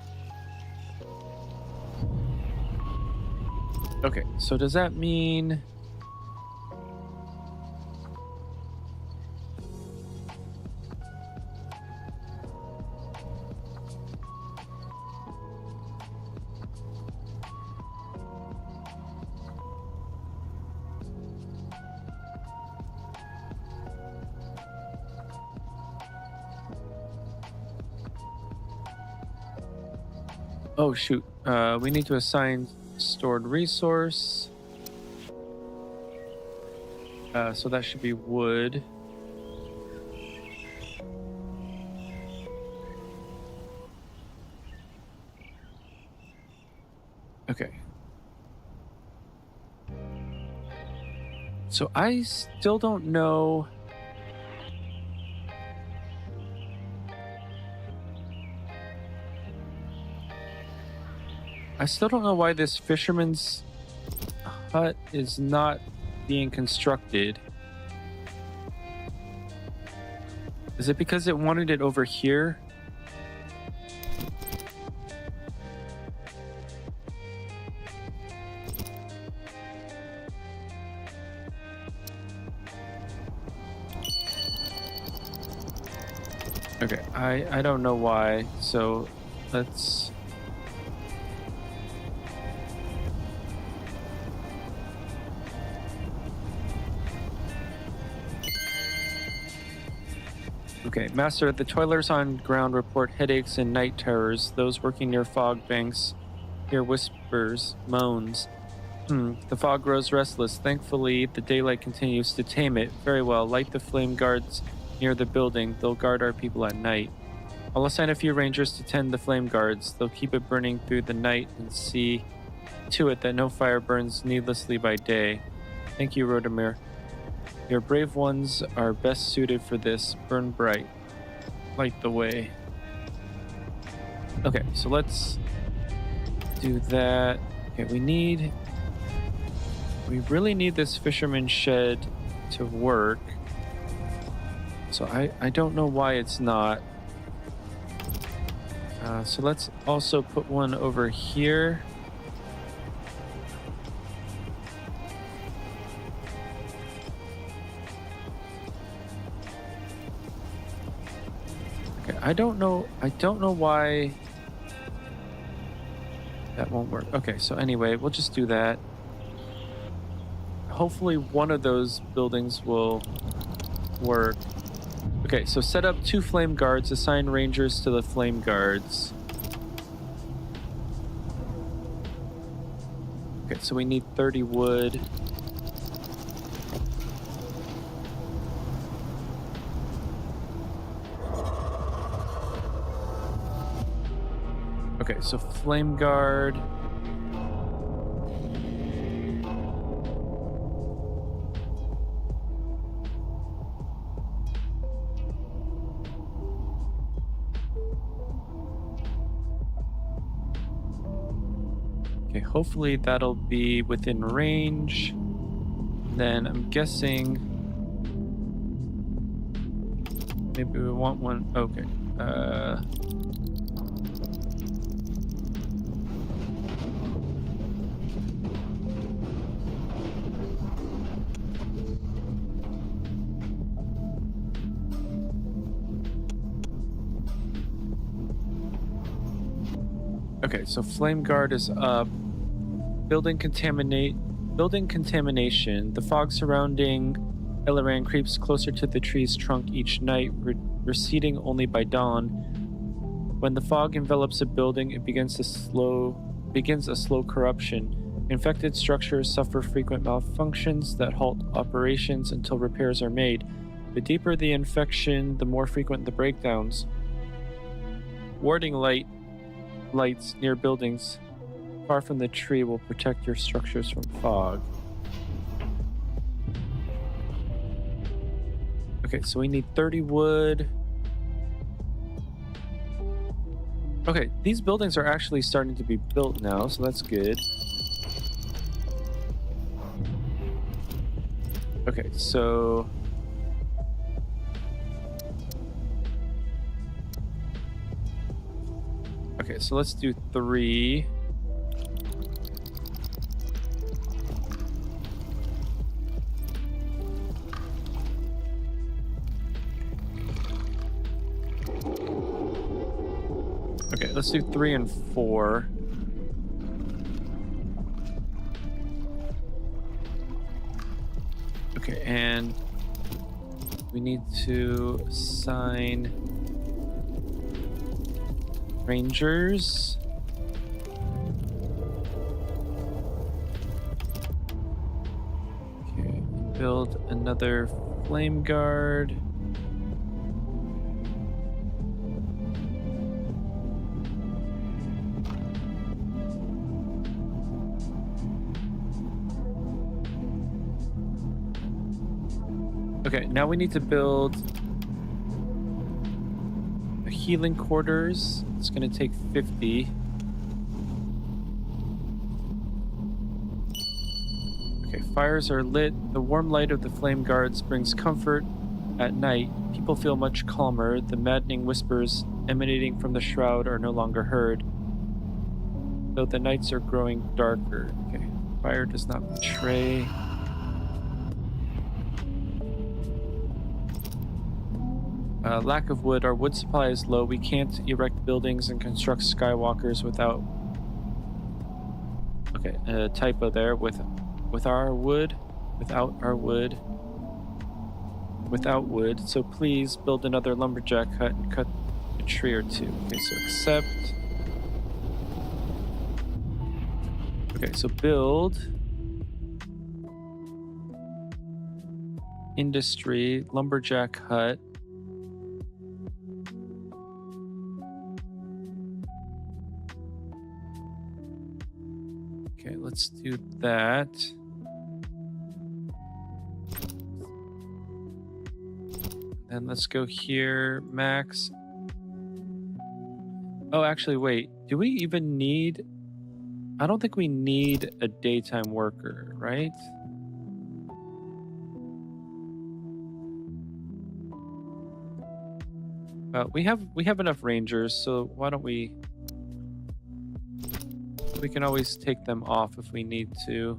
[SPEAKER 1] Okay, so does that mean... Oh shoot, we need to assign stored resource. So that should be wood. Okay. So I still don't know. I still don't know why this fisherman's hut is not being constructed. Is it because it wanted it over here? Okay, I don't know why, so let's... Okay, Master, the toilers on ground report headaches and night terrors. Those working near fog banks hear whispers, moans. The fog grows restless. Thankfully, the daylight continues to tame it. Very well, light the flame guards near the building. They'll guard our people at night. I'll assign a few rangers to tend the flame guards. They'll keep it burning through the night and see to it that no fire burns needlessly by day. Thank you, Rodemir. Your brave ones are best suited for this. Burn bright. Light the way. Okay, so let's do that. Okay, we really need this fisherman shed to work. So I don't know why it's not. So let's also put one over here. I don't know why that won't work. Okay, so anyway, we'll just do that. Hopefully one of those buildings will work. Okay, so set up 2 flame guards, assign rangers to the flame guards. Okay, so we need 30 wood. Okay, so flame guard. Okay, hopefully that'll be within range. Then I'm guessing maybe we want one. Okay. Okay, so flame guard is up. Building contamination. The fog surrounding Eleran creeps closer to the tree's trunk each night, receding only by dawn. When the fog envelops a building, it begins a slow corruption. Infected structures suffer frequent malfunctions that halt operations until repairs are made. The deeper the infection, the more frequent the breakdowns. Warding light lights near buildings far from the tree will protect your structures from fog. Okay, so we need 30 wood. Okay, these buildings are actually starting to be built now, so that's good. Okay, so... Okay, so let's do 3. Okay, let's do 3 and 4. Okay, and we need to assign rangers. Okay, build another flame guard. Okay, now we need to build a healing quarters. It's going to take 50. Okay, fires are lit. The warm light of the flame guards brings comfort at night. People feel much calmer. The maddening whispers emanating from the shroud are no longer heard, though the nights are growing darker. Okay, fire does not betray. Lack of wood. Our wood supply is low. We can't erect buildings and construct skywalkers without... Okay, a typo there. With our wood. Without our wood. Without wood. So please build another lumberjack hut and cut a tree or 2. Okay, so accept. Okay, so build. Industry. Lumberjack hut. Okay, let's do that. And let's go here, max. Oh, actually, wait. Do we even need... I don't think we need a daytime worker, right? We have enough rangers, so why don't we... We can always take them off if we need to.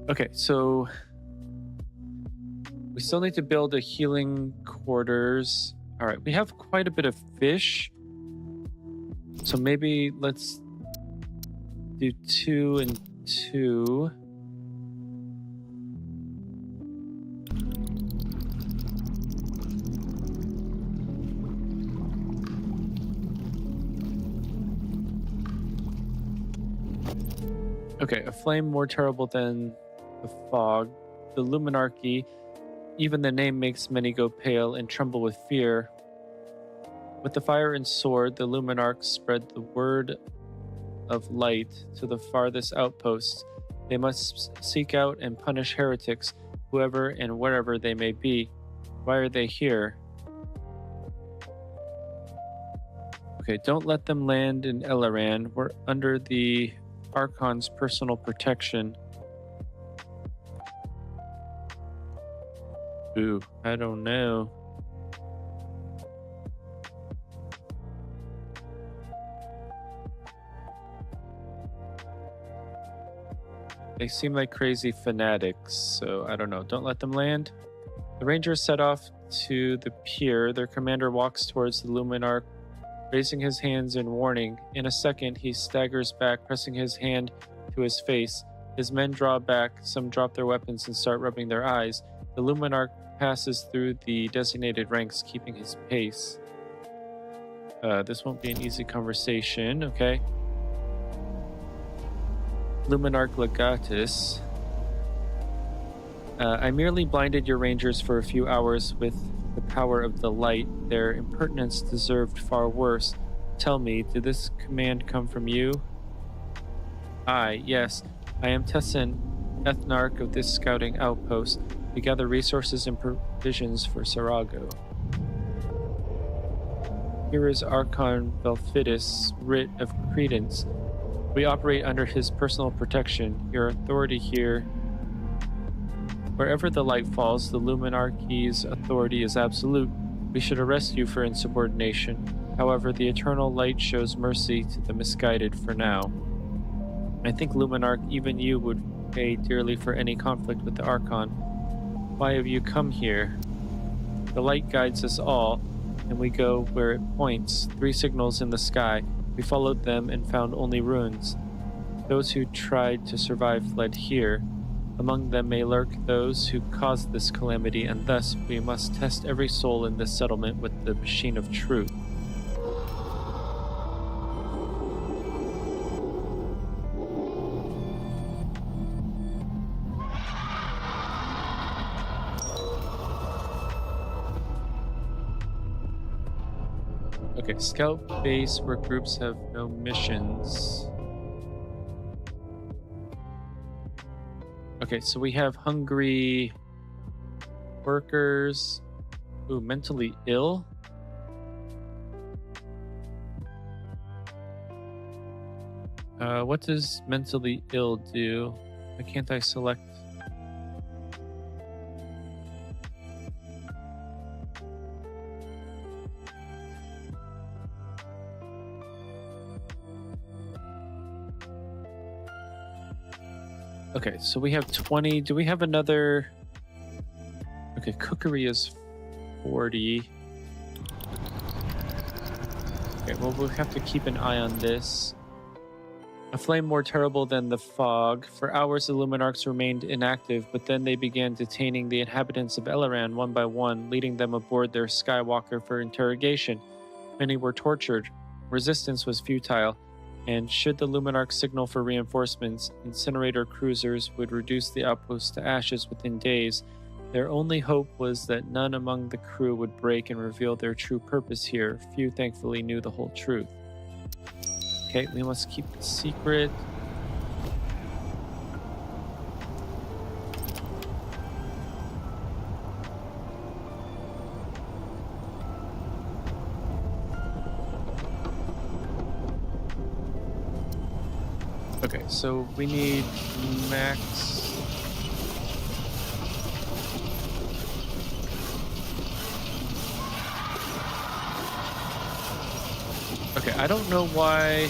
[SPEAKER 1] Okay, so we still need to build a healing quarters. All right, we have quite a bit of fish. So maybe let's do 2 and 2. Okay, a flame more terrible than the fog. The Luminarchy, even the name makes many go pale and tremble with fear. With the fire and sword, the Luminarchs spread the word of light to the farthest outposts. They must seek out and punish heretics, whoever and wherever they may be. Why are they here? Okay, don't let them land in Elaran. We're under the Archon's personal protection. Ooh, I don't know. They seem like crazy fanatics, so I don't know. Don't let them land. The Rangers set off to the pier. Their commander walks towards the Luminarch, raising his hands in warning. In a second, he staggers back, pressing his hand to his face. His men draw back, some drop their weapons and start rubbing their eyes. The Luminarch passes through the designated ranks, keeping his pace. This won't be an easy conversation, okay? Luminarch Legatus. I merely blinded your rangers for a few hours with the power of the light. Their impertinence deserved far worse. Tell me, did this command come from you? Yes. I am Tessin, ethnarch of this scouting outpost. We gather resources and provisions for Sarago. Here is Archon Belfidus, writ of credence. We operate under his personal protection. Your authority here. Wherever the light falls, the Luminarchy's authority is absolute. We should arrest you for insubordination. However, the eternal light shows mercy to the misguided for now. I think Luminarch, even you, would pay dearly for any conflict with the Archon. Why have you come here? The light guides us all, and we go where it points. 3 signals in the sky. We followed them and found only ruins. Those who tried to survive fled here. Among them may lurk those who caused this calamity, and thus we must test every soul in this settlement with the machine of truth. Okay, scout base where groups have no missions. Okay, so we have hungry workers. Ooh, mentally ill? What does mentally ill do? Why can't I select? Okay, so we have 20. Do we have another? Okay, cookery is 40. Okay, well, we'll have to keep an eye on this. A flame more terrible than the fog. For hours, the Luminarchs remained inactive, but then they began detaining the inhabitants of Eleran one by one, leading them aboard their Skywalker for interrogation. Many were tortured. Resistance was futile. And should the Luminarch signal for reinforcements, incinerator cruisers would reduce the outpost to ashes within days. Their only hope was that none among the crew would break and reveal their true purpose here. Few thankfully knew the whole truth. Okay, we must keep it secret. Okay, so we need max. Okay, I don't know why.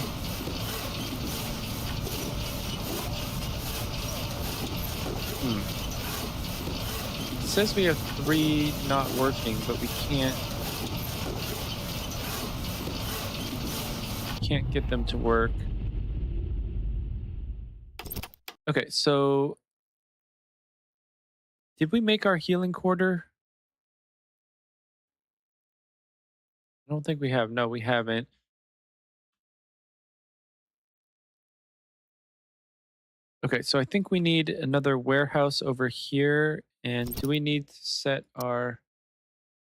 [SPEAKER 1] It says we have 3 not working, but we can't get them to work. Okay, so did we make our healing quarter? I don't think we have. No, we haven't. Okay, so I think we need another warehouse over here. And do we need to set our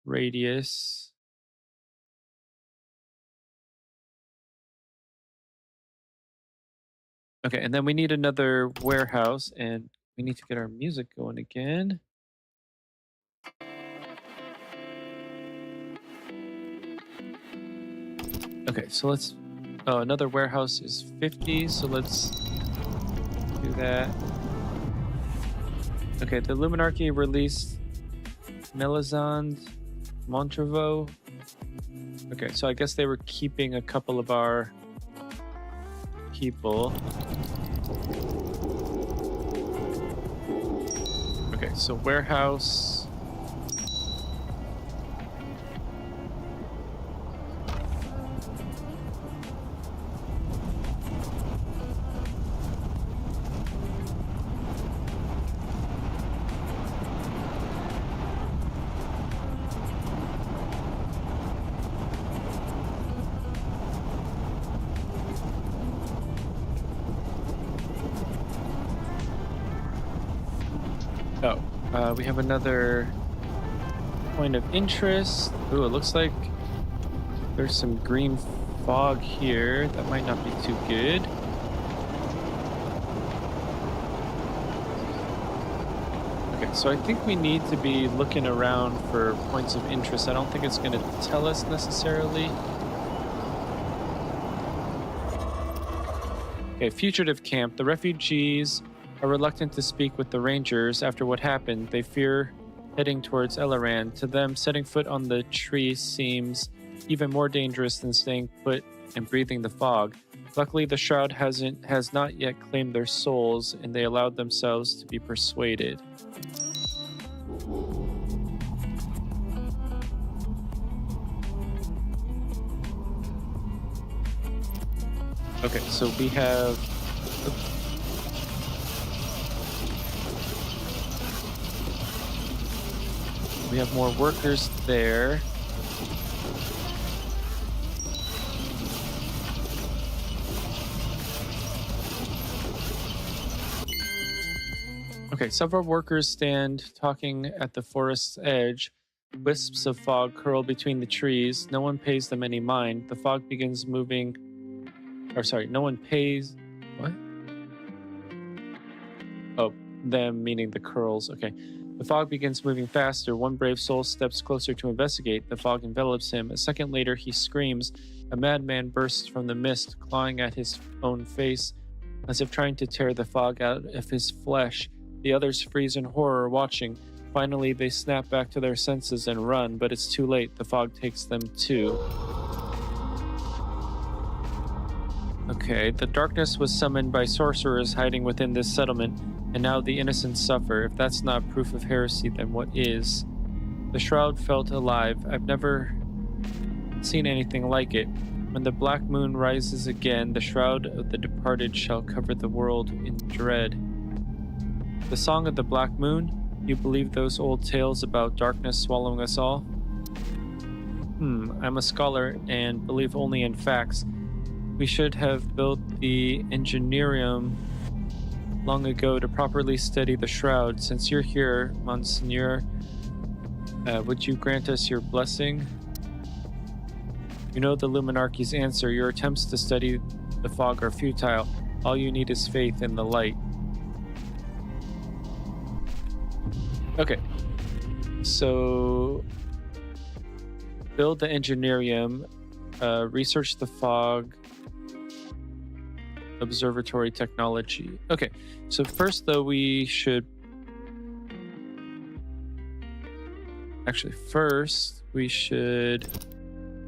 [SPEAKER 1] radius? Okay, and then we need another warehouse, and we need to get our music going again. Okay, so let's... Oh, another warehouse is 50, so let's do that. Okay, the Luminarchy released Melisande Montrevaux. Okay, so I guess they were keeping a couple of our people. Okay, so warehouse. Oh, We have another point of interest. Ooh, it looks like there's some green fog here. That might not be too good. Okay, so I think we need to be looking around for points of interest. I don't think it's going to tell us necessarily. Okay, fugitive camp. The refugees are reluctant to speak with the rangers after what happened. They fear heading towards Elaran. To them, setting foot on the tree seems even more dangerous than staying put and breathing the fog. Luckily, the shroud has not yet claimed their souls, and they allowed themselves to be persuaded. Okay, so we have... We have more workers there. Okay, several workers stand talking at the forest's edge. Wisps of fog curl between the trees. No one pays them any mind. The fog begins moving... no one pays... What? Oh, them meaning the curls. Okay. The fog begins moving faster. One brave soul steps closer to investigate. The fog envelops him. A second later, he screams. A madman bursts from the mist, clawing at his own face, as if trying to tear the fog out of his flesh. The others freeze in horror, watching. Finally, they snap back to their senses and run, but it's too late. The fog takes them too. Okay, the darkness was summoned by sorcerers hiding within this settlement, and now the innocent suffer. If that's not proof of heresy, then what is? The shroud felt alive. I've never seen anything like it. When the black moon rises again, the shroud of the departed shall cover the world in dread. The song of the black moon? You believe those old tales about darkness swallowing us all? I'm a scholar and believe only in facts. We should have built the engineerium long ago to properly steady the shroud. Since you're here, Monseigneur, would you grant us your blessing? You know the Luminarchy's answer. Your attempts to study the fog are futile. All you need is faith in the light. Okay. So, build the engineerium, research the fog, observatory technology. Okay, so first though we should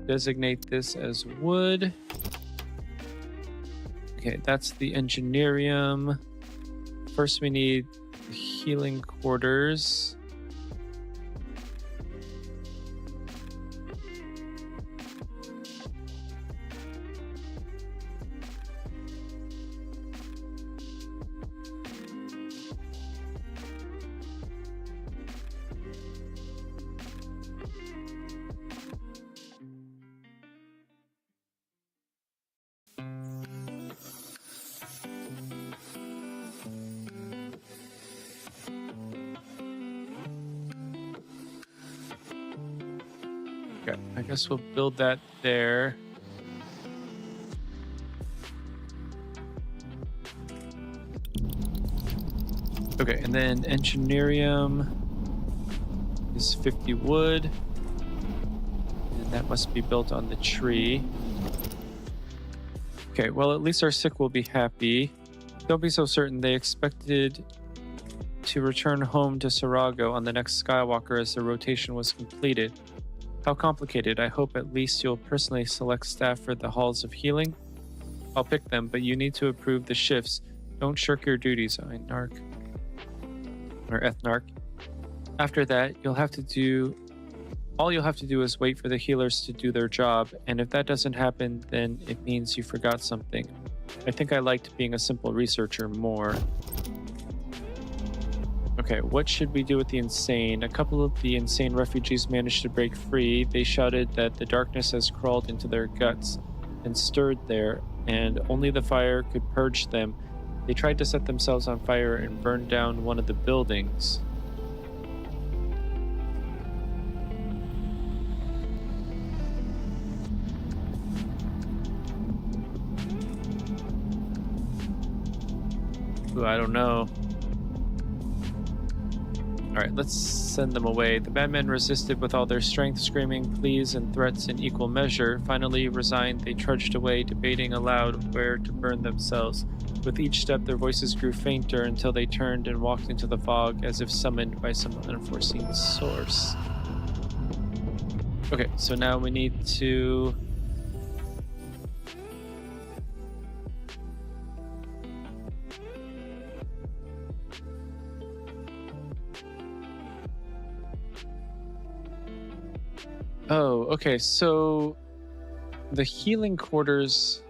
[SPEAKER 1] designate this as wood. Okay, that's the engineerium. First we need the healing quarters. Okay, I guess we'll build that there. Okay, and then engineerium is 50 wood. And that must be built on the tree. Okay, well, at least our sick will be happy. Don't be so certain. They expected to return home to Sarago on the next Skywalker as the rotation was completed. How complicated. I hope at least you'll personally select staff for the halls of healing. I'll pick them, but you need to approve the shifts. Don't shirk your duties, Einarch. Or Ethnarch. After that, all you'll have to do is wait for the healers to do their job, and if that doesn't happen, then it means you forgot something. I think I liked being a simple researcher more. Okay, what should we do with the insane? A couple of the insane refugees managed to break free. They shouted that the darkness has crawled into their guts and stirred there, and only the fire could purge them. They tried to set themselves on fire and burn down one of the buildings. Ooh, I don't know. Alright, let's send them away. The bad men resisted with all their strength, screaming pleas and threats in equal measure. Finally resigned, they trudged away, debating aloud where to burn themselves. With each step, their voices grew fainter until they turned and walked into the fog as if summoned by some unforeseen source. Okay, so now we need to... Oh, okay, so the healing quarters...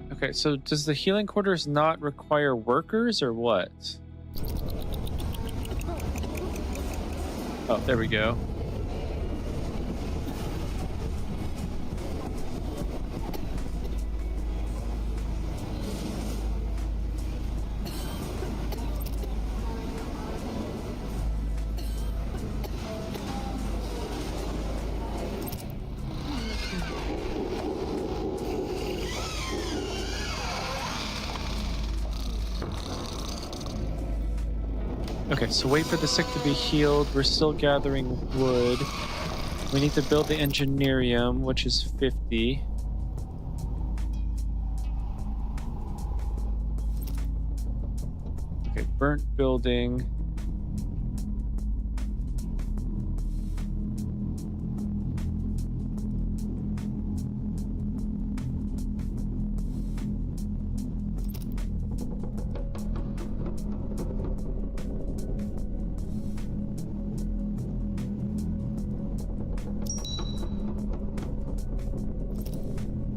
[SPEAKER 1] Okay, so does the healing quarters not require workers or what? Oh, there we go. Okay, so wait for the sick to be healed. We're still gathering wood. We need to build the engineerium, which is 50. Okay, burnt building.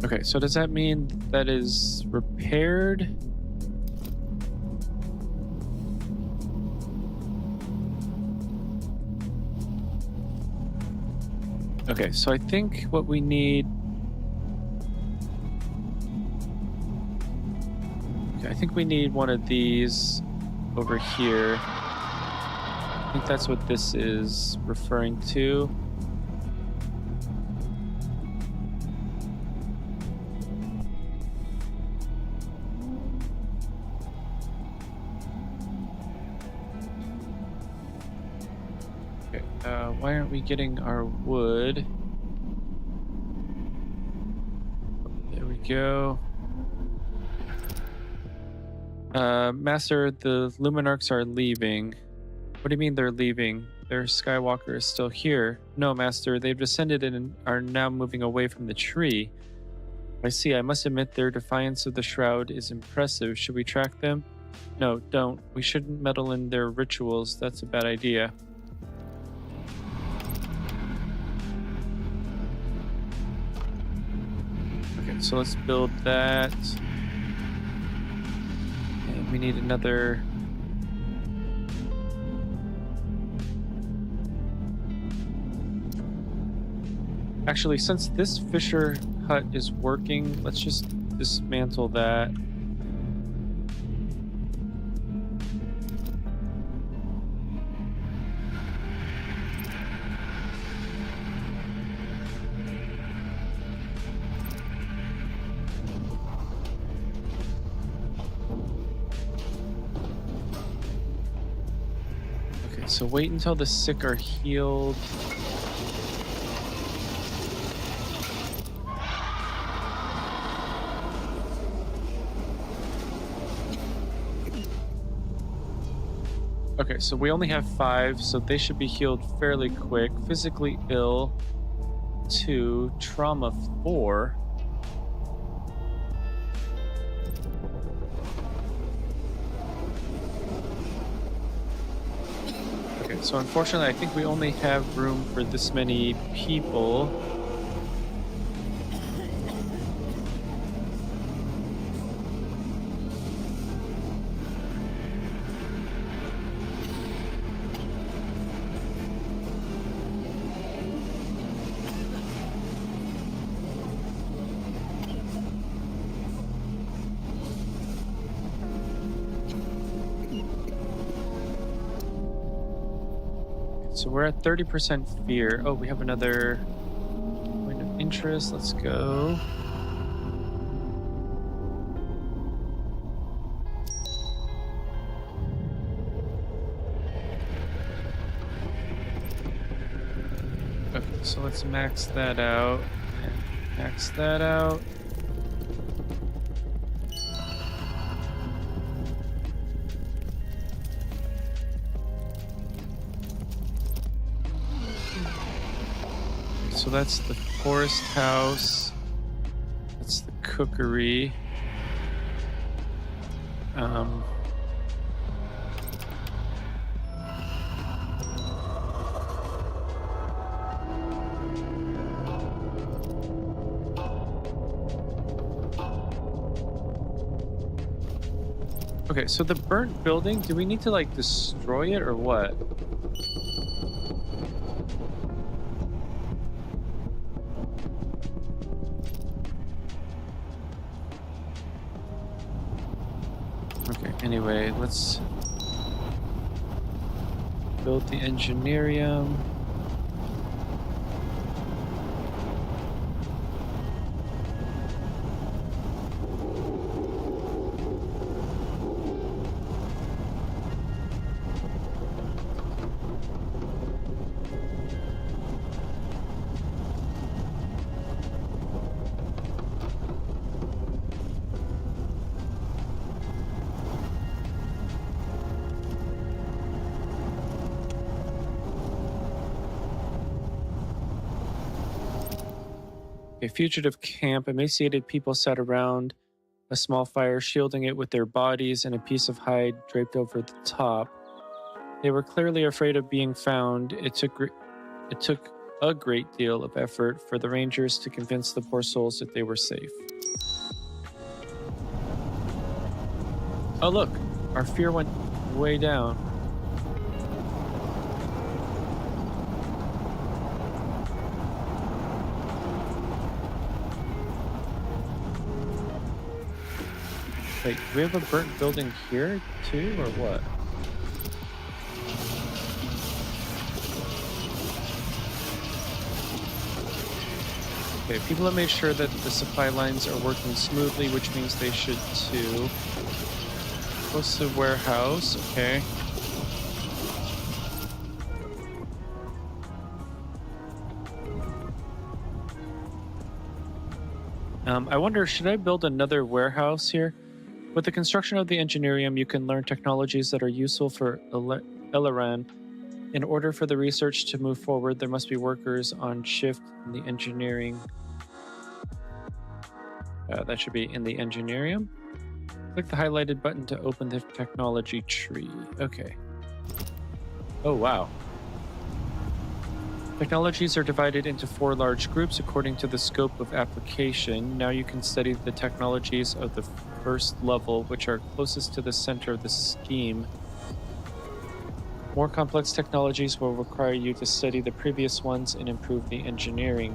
[SPEAKER 1] Okay, so does that mean that is repaired? Okay, so I think what we need... Okay, I think we need one of these over here. I think that's what this is referring to. Why aren't we getting our wood? There we go. Master, the Luminarchs are leaving. What do you mean they're leaving? Their Skywalker is still here. No, Master, they've descended and are now moving away from the tree. I see. I must admit their defiance of the Shroud is impressive. Should we track them? No, don't. We shouldn't meddle in their rituals. That's a bad idea. So let's build that. And we need another... Actually, since this Fisher hut is working, let's just dismantle that. So wait until the sick are healed. Okay, so we only have 5, so they should be healed fairly quick. Physically ill, 2. Trauma, 4. So unfortunately, I think we only have room for this many people. So we're at 30% fear. Oh, we have another point of interest. Let's go. Okay, so let's max that out. And max that out. So that's the forest house. That's the cookery. Okay, so the burnt building, do we need to like destroy it or what? Okay, anyway, let's build the engineerium. A fugitive camp, emaciated people sat around a small fire, shielding it with their bodies and a piece of hide draped over the top. They were clearly afraid of being found. It took a great deal of effort for the rangers to convince the poor souls that they were safe. Oh look, our fear went way down. Wait, do we have a burnt building here too, or what? Okay, people have made sure that the supply lines are working smoothly, which means they should too. Close to the warehouse, okay. I wonder, should I build another warehouse here? With the construction of the engineerium, you can learn technologies that are useful for Eleran. In order for the research to move forward, there must be workers on shift in the engineering. That should be in the engineerium. Click the highlighted button to open the technology tree. Okay. Oh, wow. Technologies are divided into 4 large groups according to the scope of application. Now you can study the technologies of the first level, which are closest to the center of the scheme. More complex technologies will require you to study the previous ones and improve the engineering.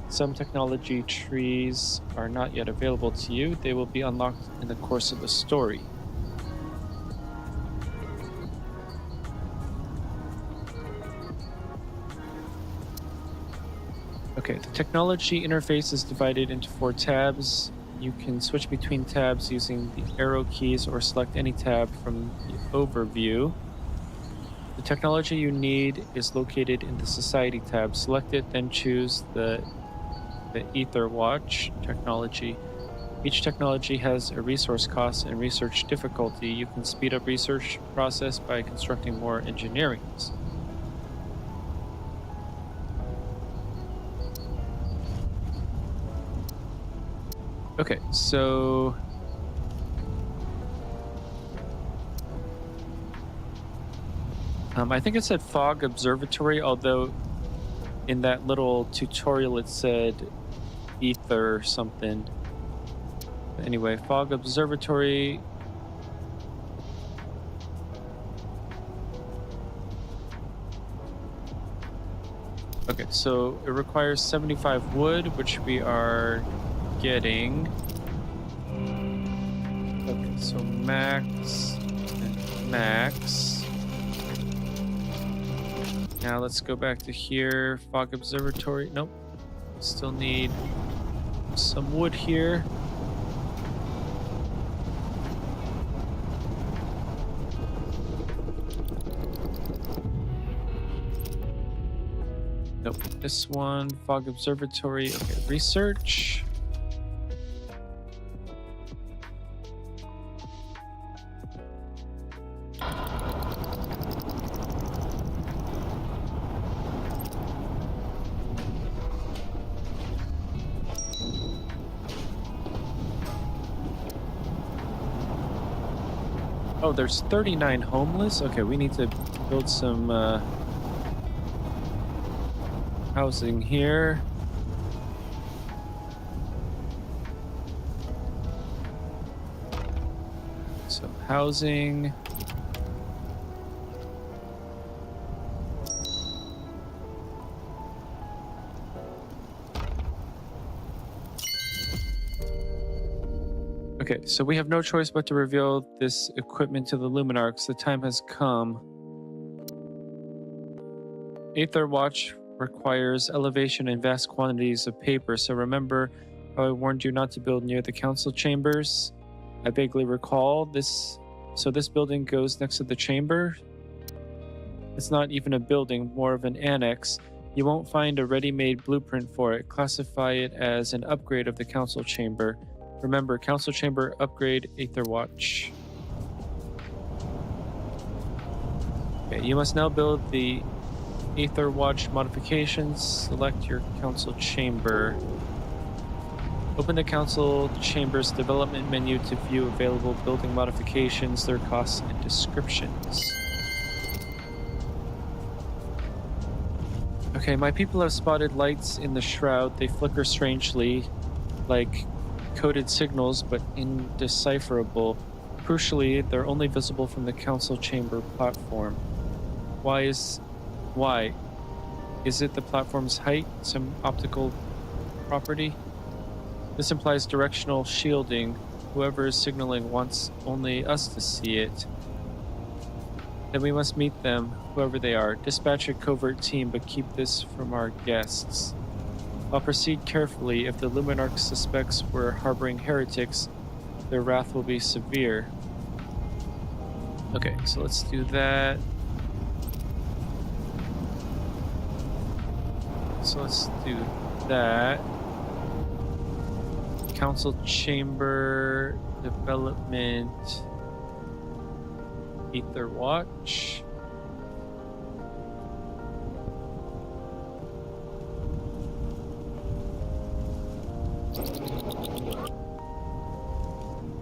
[SPEAKER 1] Some technology trees are not yet available to you. They will be unlocked in the course of the story. Okay, the technology interface is divided into 4 tabs. You can switch between tabs using the arrow keys or select any tab from the overview. The technology you need is located in the Society tab. Select it, then choose the Ether Watch technology. Each technology has a resource cost and research difficulty. You can speed up research process by constructing more engineerings. Okay, so I think it said Fog Observatory, although in that little tutorial it said Ether something. Anyway, Fog Observatory. Okay, so it requires 75 wood, which we are getting. Okay, so max and max. Now let's go back to here. Fog observatory. Nope. Still need some wood here. Nope. This one, fog observatory. Okay, research. Oh, there's 39 homeless? Okay, we need to build some housing here. So housing. Okay, so we have no choice but to reveal this equipment to the Luminarchs. The time has come. Aether Watch requires elevation and vast quantities of paper, so remember how I warned you not to build near the council chambers? I vaguely recall this. So this building goes next to the chamber? It's not even a building, more of an annex. You won't find a ready-made blueprint for it. Classify it as an upgrade of the council chamber. Remember, council chamber upgrade Aether Watch. Okay, you must now build the Aether Watch modifications. Select your council chamber. Open the council chamber's development menu to view available building modifications, their costs, and descriptions. Okay, my people have spotted lights in the shroud. They flicker strangely, like coded signals, but indecipherable. Crucially, they're only visible from the council chamber platform. Why? Is it the platform's height? Some optical property? This implies directional shielding. Whoever is signaling wants only us to see it. Then we must meet them, whoever they are. Dispatch a covert team, but keep this from our guests. I'll proceed carefully. If the Luminarch suspects we're harboring heretics, their wrath will be severe. Okay, so let's do that. So let's do that. Council chamber development. Aether Watch.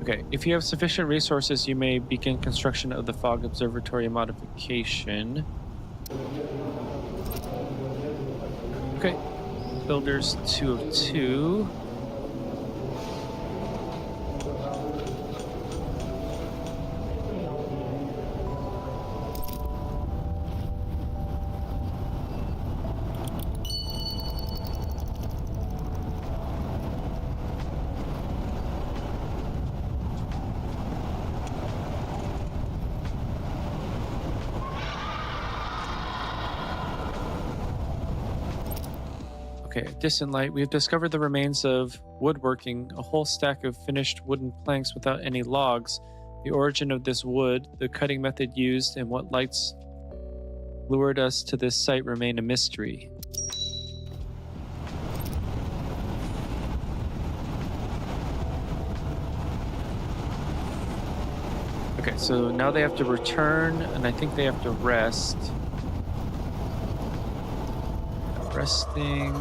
[SPEAKER 1] Okay, if you have sufficient resources, you may begin construction of the fog observatory modification. Okay, builders 2 of 2. Okay, distant light. We have discovered the remains of woodworking, a whole stack of finished wooden planks without any logs. The origin of this wood, the cutting method used, and what lights lured us to this site remain a mystery. Okay, so now they have to return, and I think they have to rest. Resting.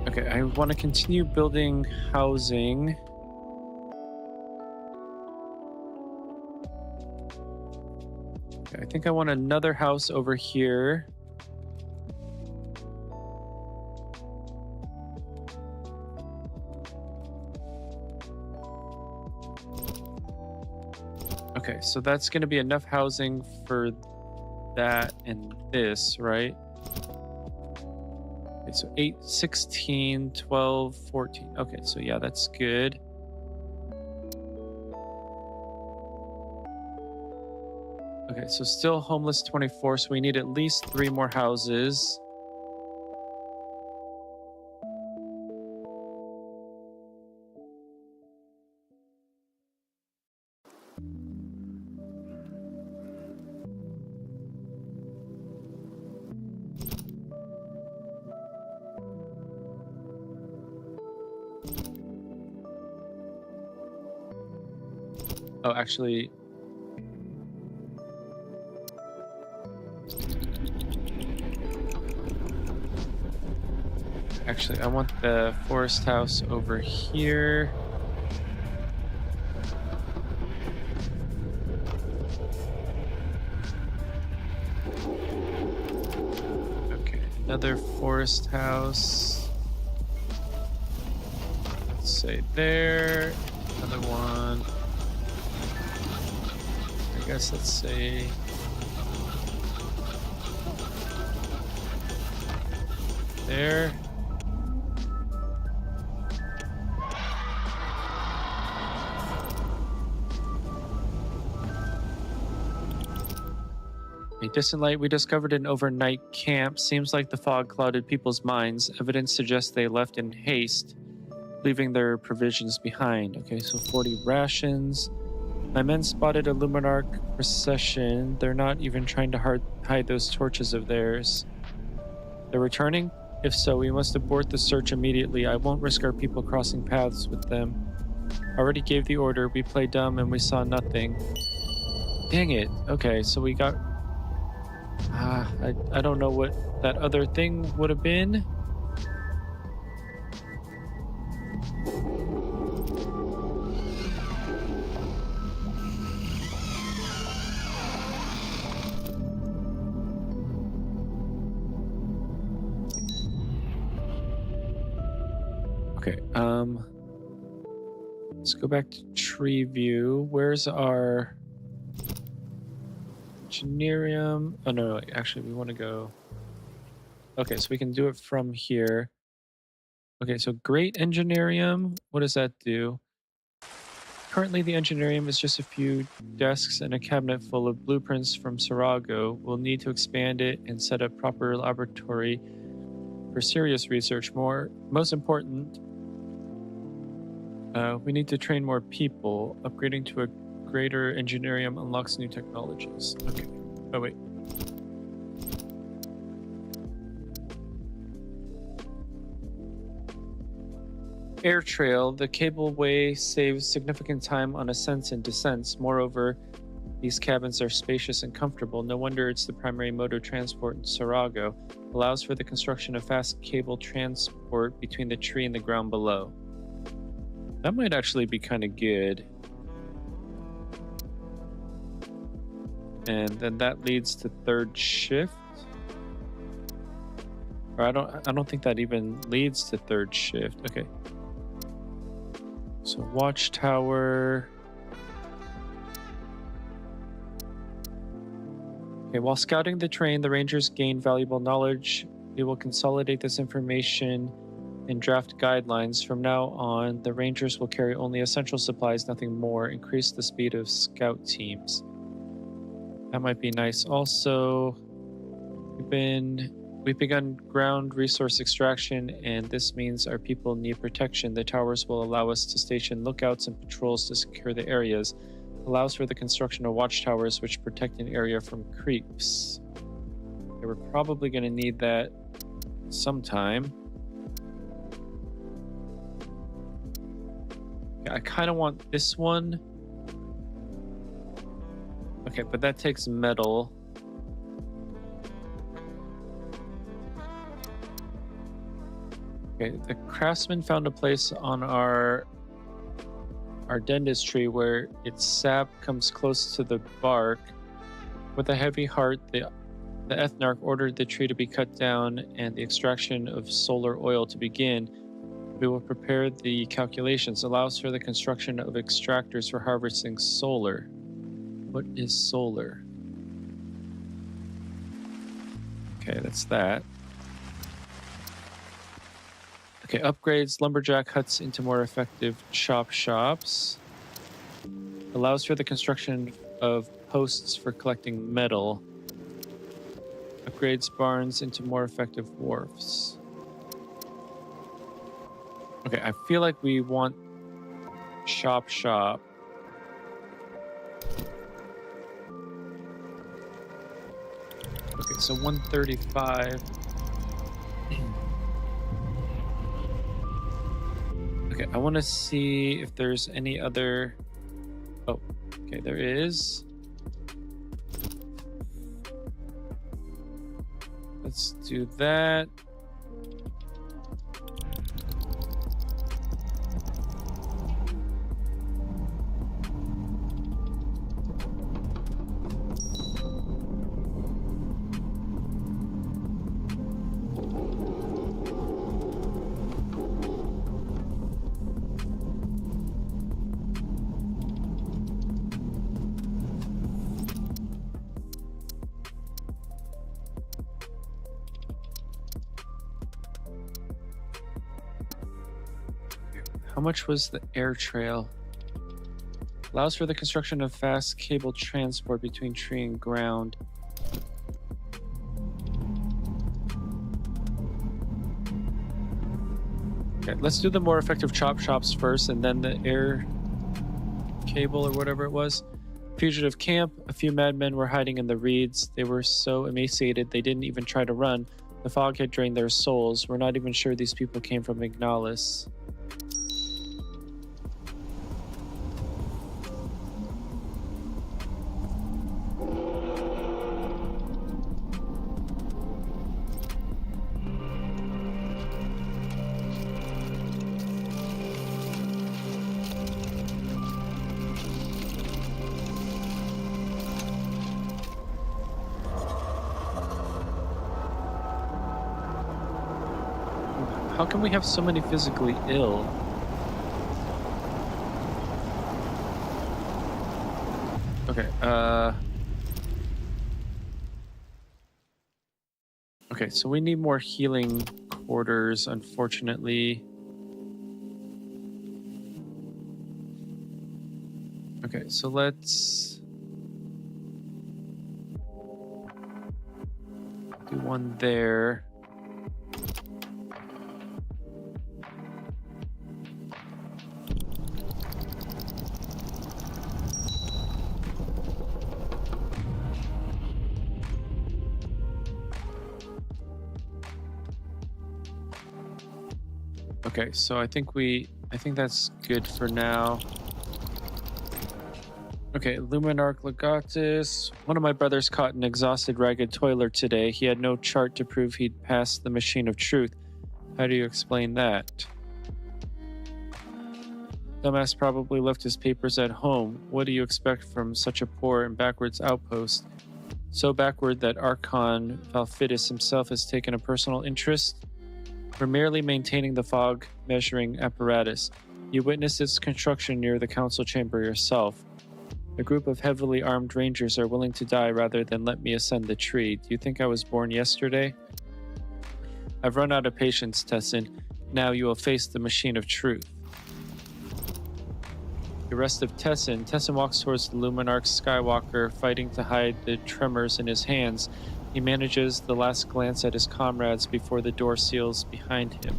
[SPEAKER 1] Okay, I want to continue building housing. Okay, I think I want another house over here. Okay, so that's going to be enough housing for that and this, right? Okay, so 8, 16, 12, 14. Okay, so yeah, that's good. Okay, so still homeless 24, so we need at least 3 more houses. Oh, actually, I want the forest house over here. Okay, another forest house. Let's say there. Another one. I guess let's say there. A distant light, we discovered an overnight camp. Seems like the fog clouded people's minds. Evidence suggests they left in haste, leaving their provisions behind. Okay, so 40 rations. My men spotted a Luminarch procession. They're not even trying to hide those torches of theirs. They're returning? If so, we must abort the search immediately. I won't risk our people crossing paths with them. I already gave the order. We played dumb and we saw nothing. Dang it. Okay, so we got... I don't know what that other thing would have been. Okay, let's go back to tree view. Where's our engineerium? Oh no, actually we want to go. Okay, so we can do it from here. Okay, so great engineerium. What does that do? Currently the engineerium is just a few desks and a cabinet full of blueprints from Sarago. We'll need to expand it and set up proper laboratory for serious research. Most important, we need to train more people. Upgrading to a greater engineerium unlocks new technologies. Okay. Oh, wait. Air trail. The cableway saves significant time on ascents and descents. Moreover, these cabins are spacious and comfortable. No wonder it's the primary mode of transport in Sarago. Allows for the construction of fast cable transport between the tree and the ground below. That might actually be kind of good. And then that leads to third shift. Or I don't think that even leads to third shift. Okay. So watchtower. Okay, while scouting the terrain, the rangers gain valuable knowledge. We will consolidate this information and draft guidelines. From now on, the rangers will carry only essential supplies, nothing more. Increase the speed of scout teams. That might be nice. Also, we've begun ground resource extraction, and this means our people need protection. The towers will allow us to station lookouts and patrols to secure the areas. Allows for the construction of watchtowers which protect an area from creeps. Okay, we're probably going to need that sometime. Okay, I kind of want this one. Okay, but that takes metal. Okay, the craftsman found a place on our dendis where its sap comes close to the bark. With a heavy heart, the ethnarch ordered the tree to be cut down and the extraction of solar oil to begin. We will prepare the calculations. Allows for the construction of extractors for harvesting solar. What is solar? Okay, that's that. Okay, upgrades lumberjack huts into more effective chop shops. Allows for the construction of posts for collecting metal. Upgrades barns into more effective wharfs. Okay, I feel like we want chop shop. Okay, so 135. Okay, I want to see if there's any other... Oh, okay, there is. Let's do that. How much was the air trail? Allows for the construction of fast cable transport between tree and ground. Okay, let's do the more effective chop shops first and then the air cable or whatever it was. Fugitive camp. A few madmen were hiding in the reeds. They were so emaciated they didn't even try to run. The fog had drained their souls. We're not even sure these people came from Ignalis. How can we have so many physically ill? Okay, okay, so we need more healing quarters, unfortunately. Okay, so let's do one there. Okay, so I think that's good for now. Okay, Luminarch Legatus. One of my brothers caught an exhausted, ragged toiler today. He had no chart to prove he'd passed the machine of truth. How do you explain that? Dumbass probably left his papers at home. What do you expect from such a poor and backwards outpost? So backward that Archon Valfitis himself has taken a personal interest? We're merely maintaining the fog measuring apparatus. You witnessed its construction near the council chamber yourself. A group of heavily armed rangers are willing to die rather than let me ascend the tree. Do you think I was born yesterday? I've run out of patience, Tessin. Now you will face the machine of truth. The rest of Tessin. Tessin walks towards the Luminarch Skywalker, fighting to hide the tremors in his hands. He manages the last glance at his comrades before the door seals behind him.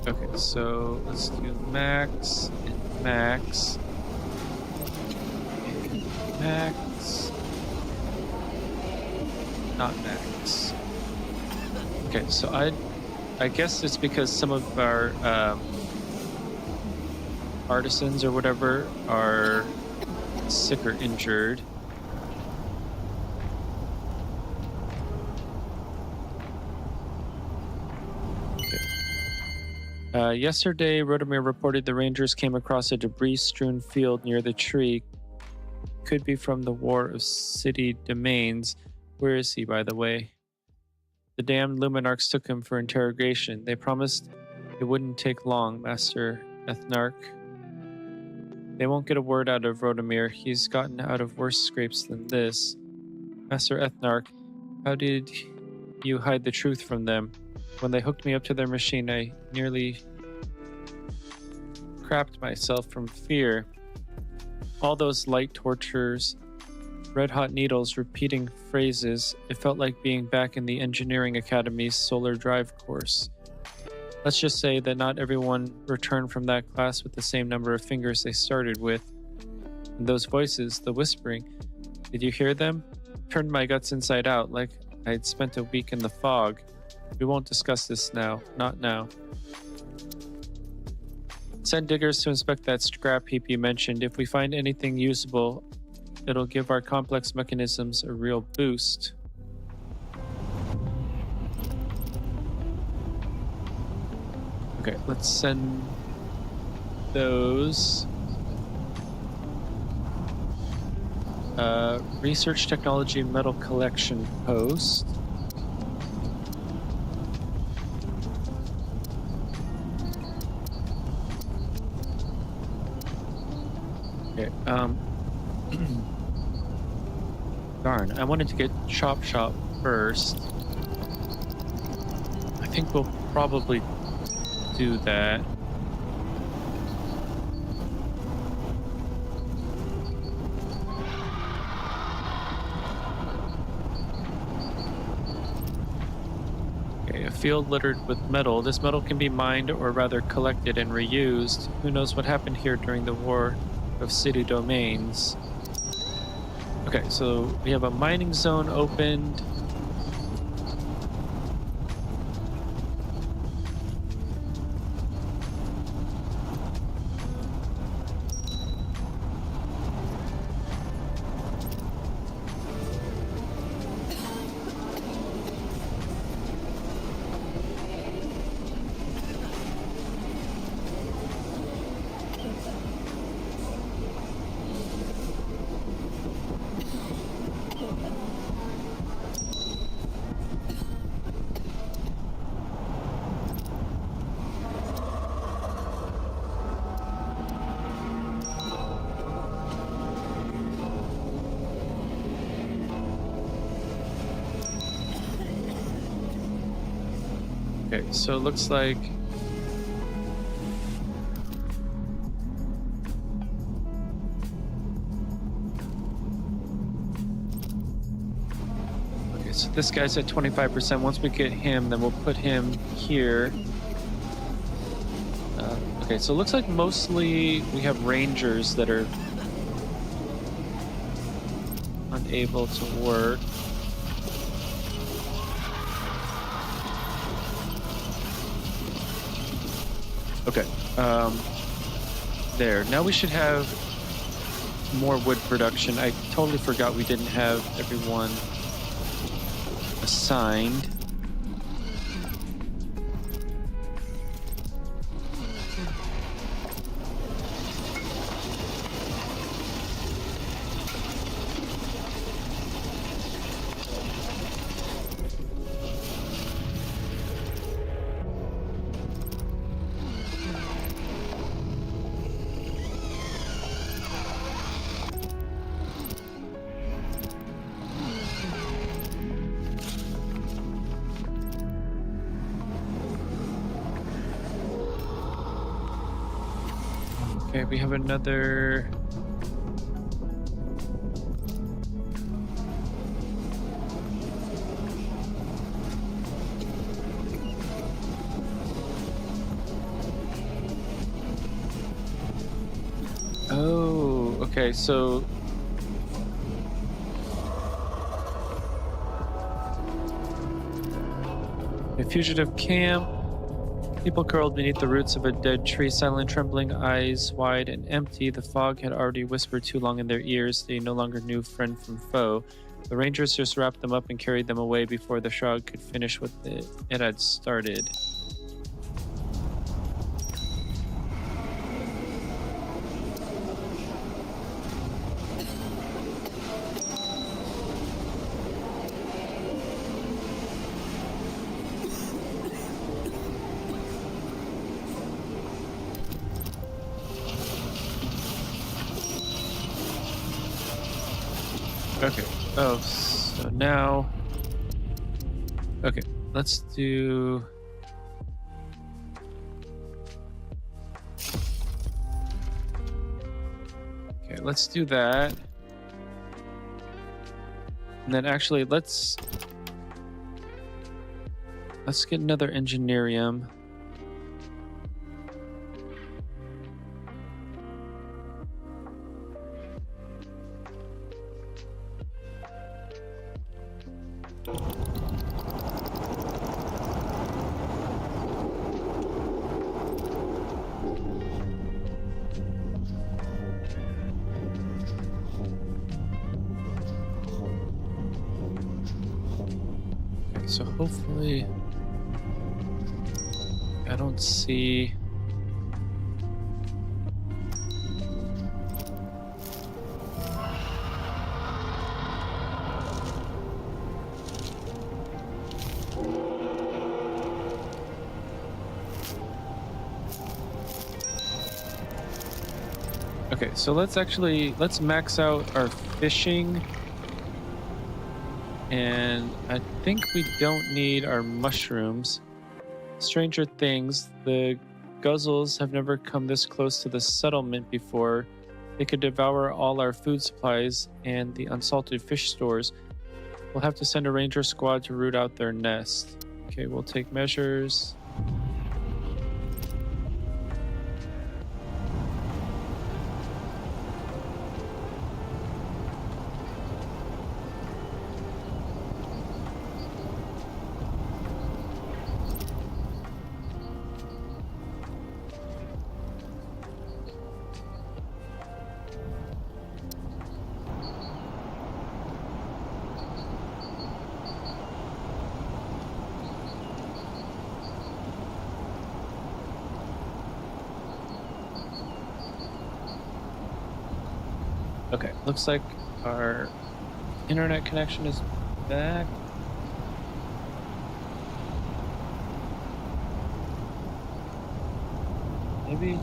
[SPEAKER 1] Okay, so let's do max and max. And max. Not max. Okay, so I guess it's because some of our artisans or whatever are sick or injured. Okay. Yesterday, Rodomir reported the Rangers came across a debris-strewn field near the tree. Could be from the War of City Domains. Where is he, by the way? The damned Luminarchs took him for interrogation. They promised it wouldn't take long, Master Ethnarch. They won't get a word out of Rodomir. He's gotten out of worse scrapes than this. Master Ethnarch, how did you hide the truth from them? When they hooked me up to their machine, I nearly crapped myself from fear. All those light tortures, red-hot needles, repeating phrases, it felt like being back in the Engineering Academy's solar drive course. Let's just say that not everyone returned from that class with the same number of fingers they started with. And those voices, the whispering, did you hear them? Turned my guts inside out, like I'd spent a week in the fog. We won't discuss this now. Not now. Send diggers to inspect that scrap heap you mentioned. If we find anything usable, it'll give our complex mechanisms a real boost. Okay, let's send those. Research Technology Metal Collection Post. Okay, darn, I wanted to get Chop Shop first. I think we'll probably do that. Okay, a field littered with metal. This metal can be mined, or rather collected and reused. Who knows what happened here during the War of City Domains. Okay, so we have a mining zone opened. Okay, so it looks like okay, so this guy's at 25%. Once we get him, then we'll put him here. Okay, so it looks like mostly we have rangers that are unable to work. Okay, there. Now we should have more wood production. I totally forgot we didn't have everyone assigned. Okay, we have another... Oh, okay, so... A fugitive camp. People curled beneath the roots of a dead tree, silent, trembling, eyes wide and empty. The fog had already whispered too long in their ears. They no longer knew friend from foe. The rangers just wrapped them up and carried them away before the shroud could finish what it had started. Okay. Oh, so now... Okay, let's do... Okay, let's do that. And then actually, let's get another engineerium. So hopefully I don't see... Okay, so let's max out our fishing. And I think we don't need our mushrooms. Stranger things, the guzzles have never come this close to the settlement before. They could devour all our food supplies and the unsalted fish stores. We'll have to send a ranger squad to root out their nest. Okay, we'll take measures. Okay, looks like our internet connection is back. Maybe.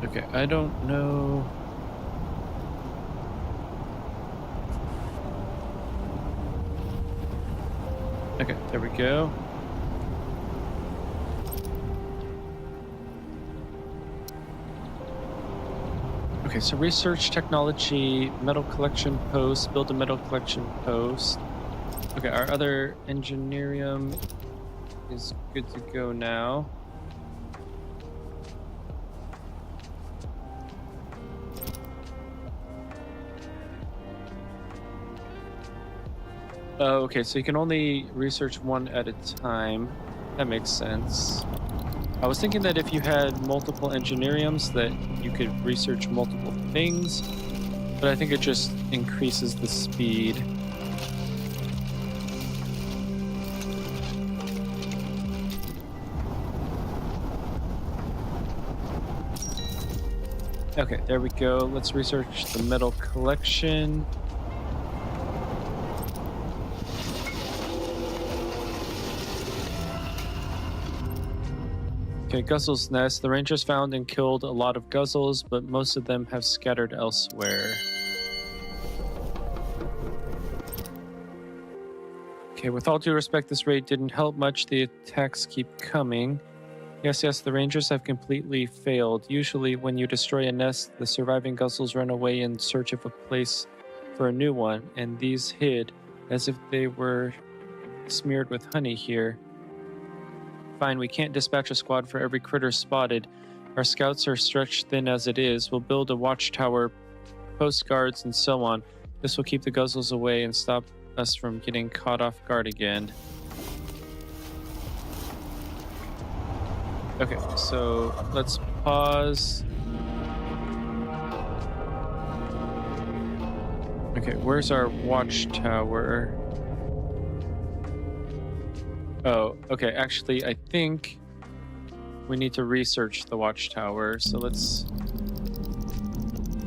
[SPEAKER 1] Okay, I don't know. Okay, there we go. Okay, so research technology, metal collection post, build a metal collection post. Okay, our other engineerium is good to go now. Oh, okay, so you can only research one at a time. That makes sense. I was thinking that if you had multiple engineeriums that you could research multiple things, but I think it just increases the speed. Okay, there we go. Let's research the metal collection. Okay, Guzzle's Nest. The Rangers found and killed a lot of Guzzles, but most of them have scattered elsewhere. Okay, with all due respect, this raid didn't help much. The attacks keep coming. Yes, the Rangers have completely failed. Usually, when you destroy a nest, the surviving Guzzles run away in search of a place for a new one, and these hid as if they were smeared with honey here. Fine, we can't dispatch a squad for every critter spotted. Our scouts are stretched thin as it is. We'll build a watchtower, post guards, and so on. This will keep the Guzzles away and stop us from getting caught off guard again. Okay, so let's pause. Okay, where's our watchtower? Oh, okay. Actually, I think we need to research the watchtower. So let's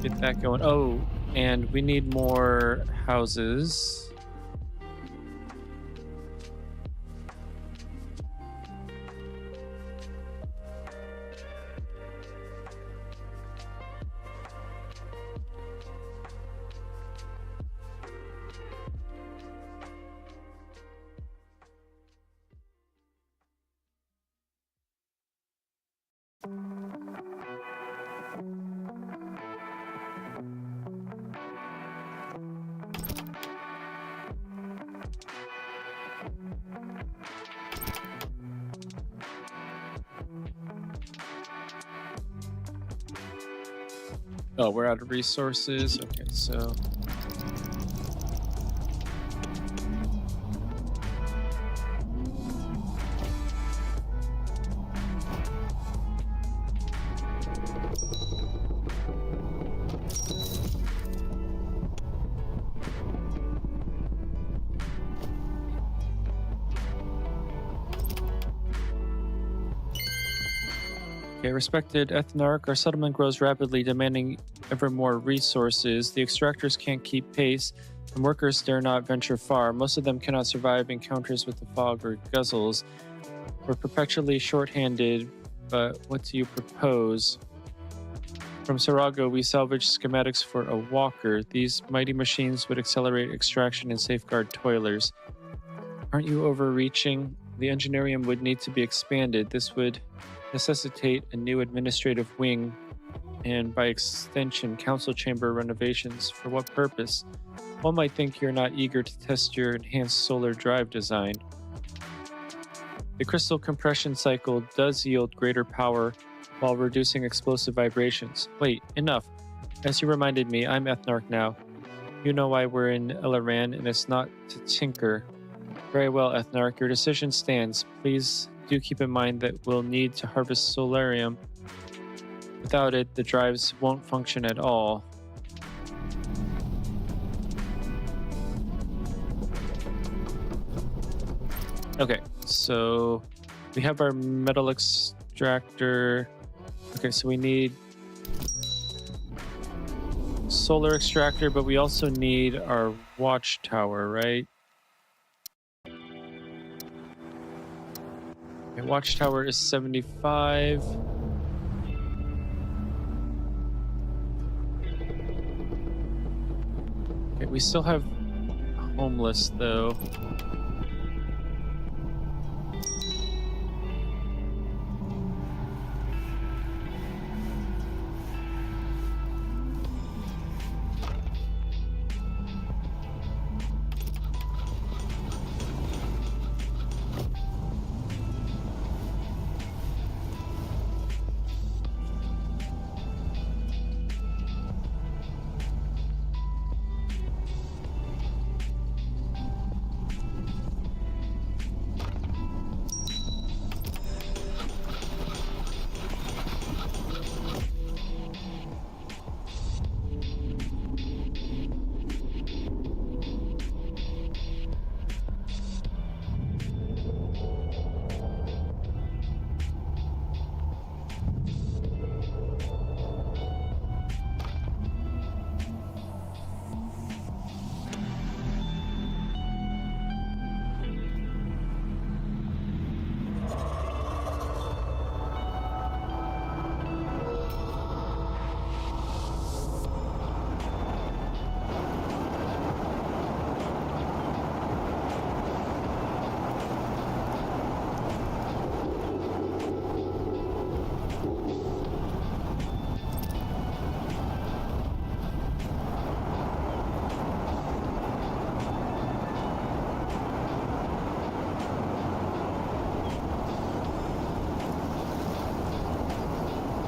[SPEAKER 1] get that going. Oh, and we need more houses. Oh, we're out of resources. Okay, so okay, respected Ethnarch, our settlement grows rapidly, demanding ever more resources. The extractors can't keep pace, and workers dare not venture far. Most of them cannot survive encounters with the fog or guzzles. We're perpetually short-handed, but what do you propose? From Sarago, we salvaged schematics for a walker. These mighty machines would accelerate extraction and safeguard toilers. Aren't you overreaching? The engineering would need to be expanded. This would necessitate a new administrative wing and, by extension, council chamber renovations. For what purpose? One might think you're not eager to test your enhanced solar drive design. The crystal compression cycle does yield greater power while reducing explosive vibrations. Wait, enough. As you reminded me, I'm Ethnarch now. You know why we're in Elaran, and it's not to tinker. Very well, Ethnarch, your decision stands. Please do keep in mind that we'll need to harvest solarium. Without it, the drives won't function at all. Okay, so we have our metal extractor. Okay, so we need solar extractor, but we also need our watchtower, right? Okay, watchtower is 75. Okay, we still have homeless though.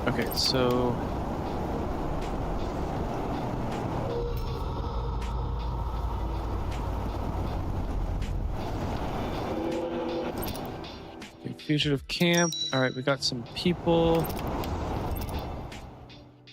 [SPEAKER 1] Okay, so okay, fugitive camp. All right, we got some people.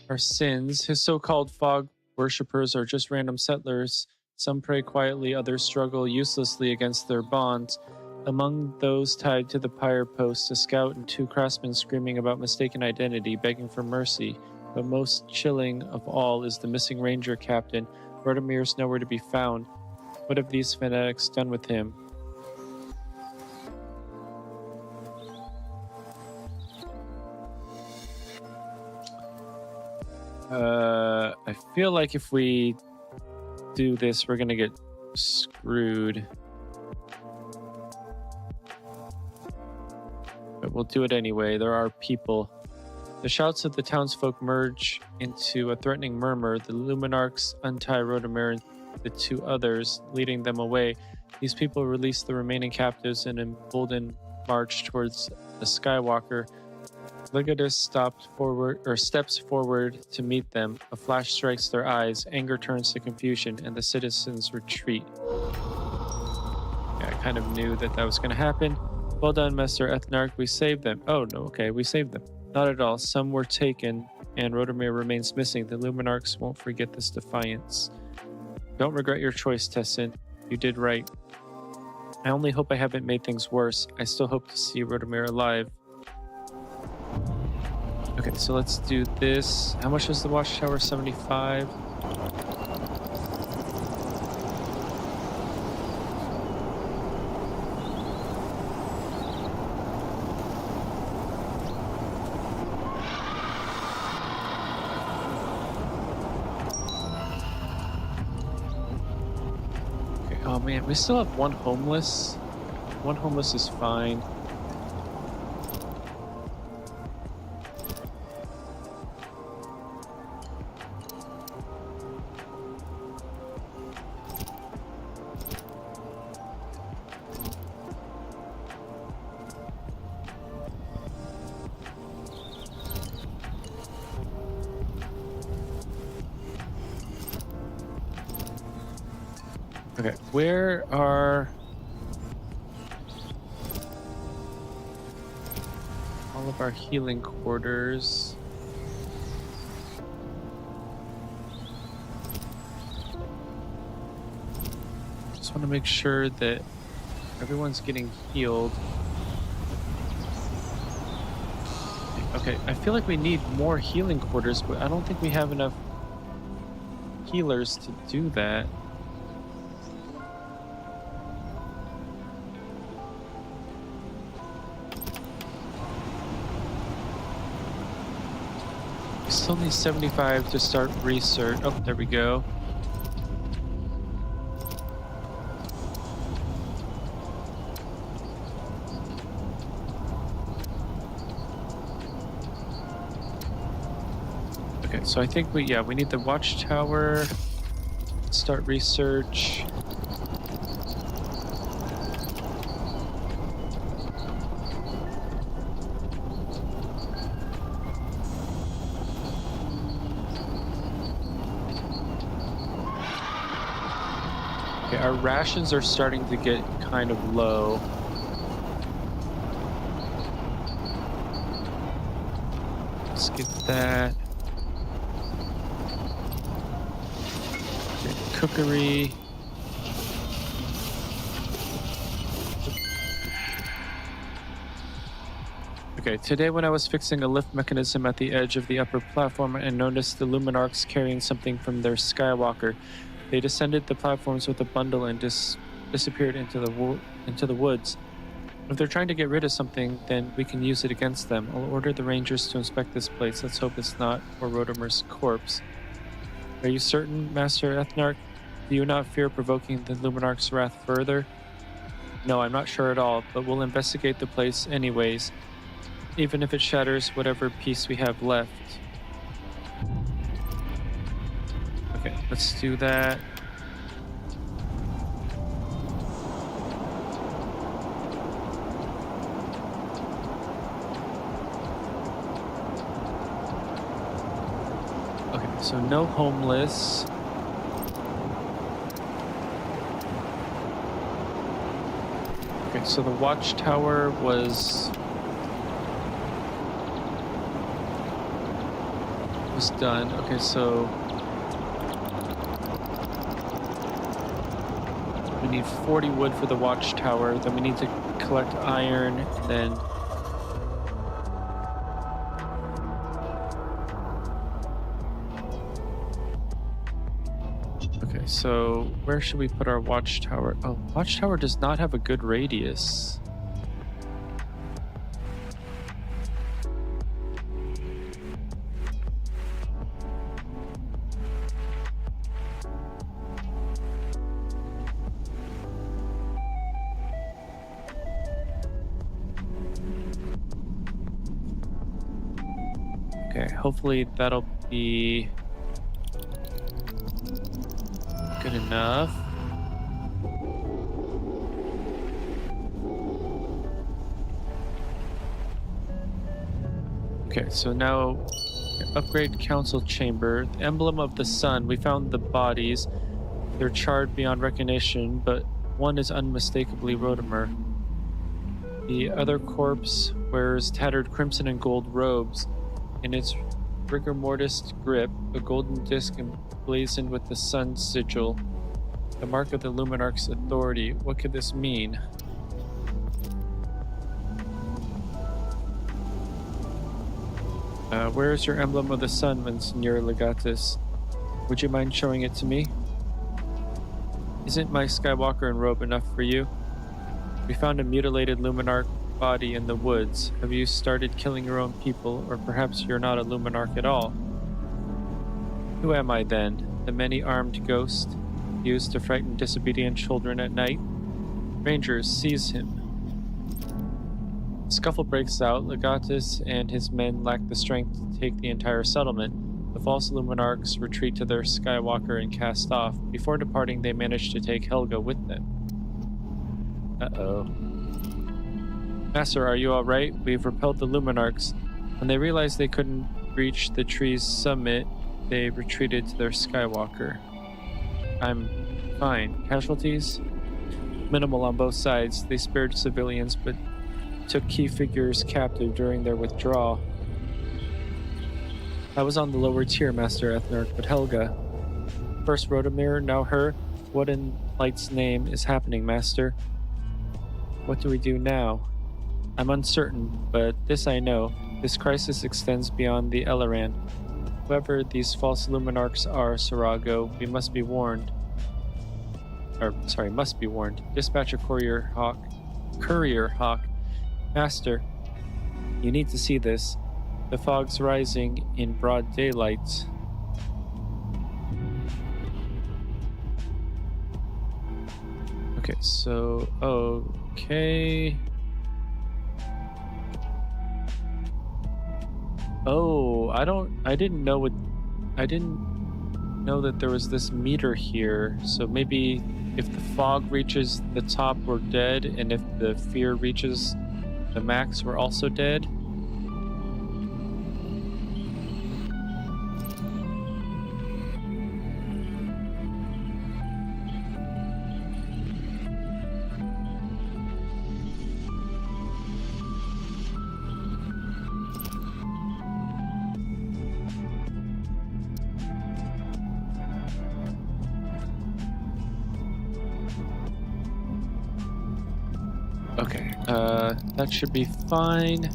[SPEAKER 1] Our sins. His so-called fog worshippers are just random settlers. Some pray quietly, others struggle uselessly against their bonds. Among those tied to the pyre post, a scout and 2 craftsmen screaming about mistaken identity, begging for mercy. But most chilling of all is the missing ranger captain. Rodomir's nowhere to be found. What have these fanatics done with him? I feel like if we do this, we're gonna get screwed. But we'll do it anyway. There are people. The shouts of the townsfolk merge into a threatening murmur. The Luminarchs untie Rodomir and the 2 others, leading them away. These people release the remaining captives and emboldened march towards the Skywalker. Legatus steps forward to meet them. A flash strikes their eyes. Anger turns to confusion, and the citizens retreat. Yeah, I kind of knew that was going to happen. Well done, Master Ethnarch. We saved them. Oh, no, okay, we saved them. Not at all. Some were taken, and Rodomir remains missing. The Luminarchs won't forget this defiance. Don't regret your choice, Tessin. You did right. I only hope I haven't made things worse. I still hope to see Rodomir alive. Okay, so let's do this. How much is the watchtower? 75. Okay, oh man, we still have 1 homeless. 1 homeless is fine. Okay, where are all of our healing quarters? Just want to make sure that everyone's getting healed. Okay, I feel like we need more healing quarters, but I don't think we have enough healers to do that. We still need 75 to start research. Oh, there we go. Okay, so I think we need the watchtower. Start research. Okay, our rations are starting to get kind of low. Let's get that. Cookery. Okay, today when I was fixing a lift mechanism at the edge of the upper platform, I noticed the Luminarchs carrying something from their Skywalker. They descended the platforms with a bundle and disappeared into the woods. If they're trying to get rid of something, then we can use it against them. I'll order the rangers to inspect this place. Let's hope it's not Rodomir's corpse. Are you certain, Master Ethnarch? Do you not fear provoking the Luminarch's wrath further? No, I'm not sure at all, but we'll investigate the place anyways, even if it shatters whatever piece we have left. Okay, let's do that. Okay, so no homeless. Okay, so the watchtower was done. Okay, so we We need 40 wood for the watchtower. Then we need to collect iron. And then okay, so where should we put our watchtower? Oh, watchtower does not have a good radius. Okay, hopefully that'll be good enough. Okay, so now upgrade council chamber. The emblem of the sun. We found the bodies. They're charred beyond recognition, but one is unmistakably Rodimer. The other corpse wears tattered crimson and gold robes. In its rigor mortis grip, a golden disc emblazoned with the sun sigil, the mark of the Luminarch's authority. What could this mean? Where is your emblem of the sun, Monsignor Legatus? Would you mind showing it to me? Isn't my Skywalker and robe enough for you? We found a mutilated Luminarch body in the woods. Have you started killing your own people, or perhaps you're not a Luminarch at all? Who am I then? The many-armed ghost used to frighten disobedient children at night? Rangers, seize him. Scuffle breaks out. Legatus and his men lack the strength to take the entire settlement. The false Luminarchs retreat to their Skywalker and cast off. Before departing, they manage to take Helga with them. Uh-oh. Master, are you alright? We've repelled the Luminarchs. When they realized they couldn't reach the tree's summit, they retreated to their Skywalker. I'm fine. Casualties? Minimal on both sides. They spared civilians, but took key figures captive during their withdrawal. I was on the lower tier, Master Ethnarch, but Helga. First Rodimer, now her. What in Light's name is happening, Master? What do we do now? I'm uncertain, but this I know. This crisis extends beyond the Eleran. Whoever these false Luminarchs are, Sarago, we must be warned. Must be warned. Dispatch a courier hawk. Master, you need to see this. The fog's rising in broad daylight. Okay, so, okay. Oh, I didn't know that there was this meter here. So maybe if the fog reaches the top, we're dead, and if the fear reaches the max, we're also dead. Okay, that should be fine.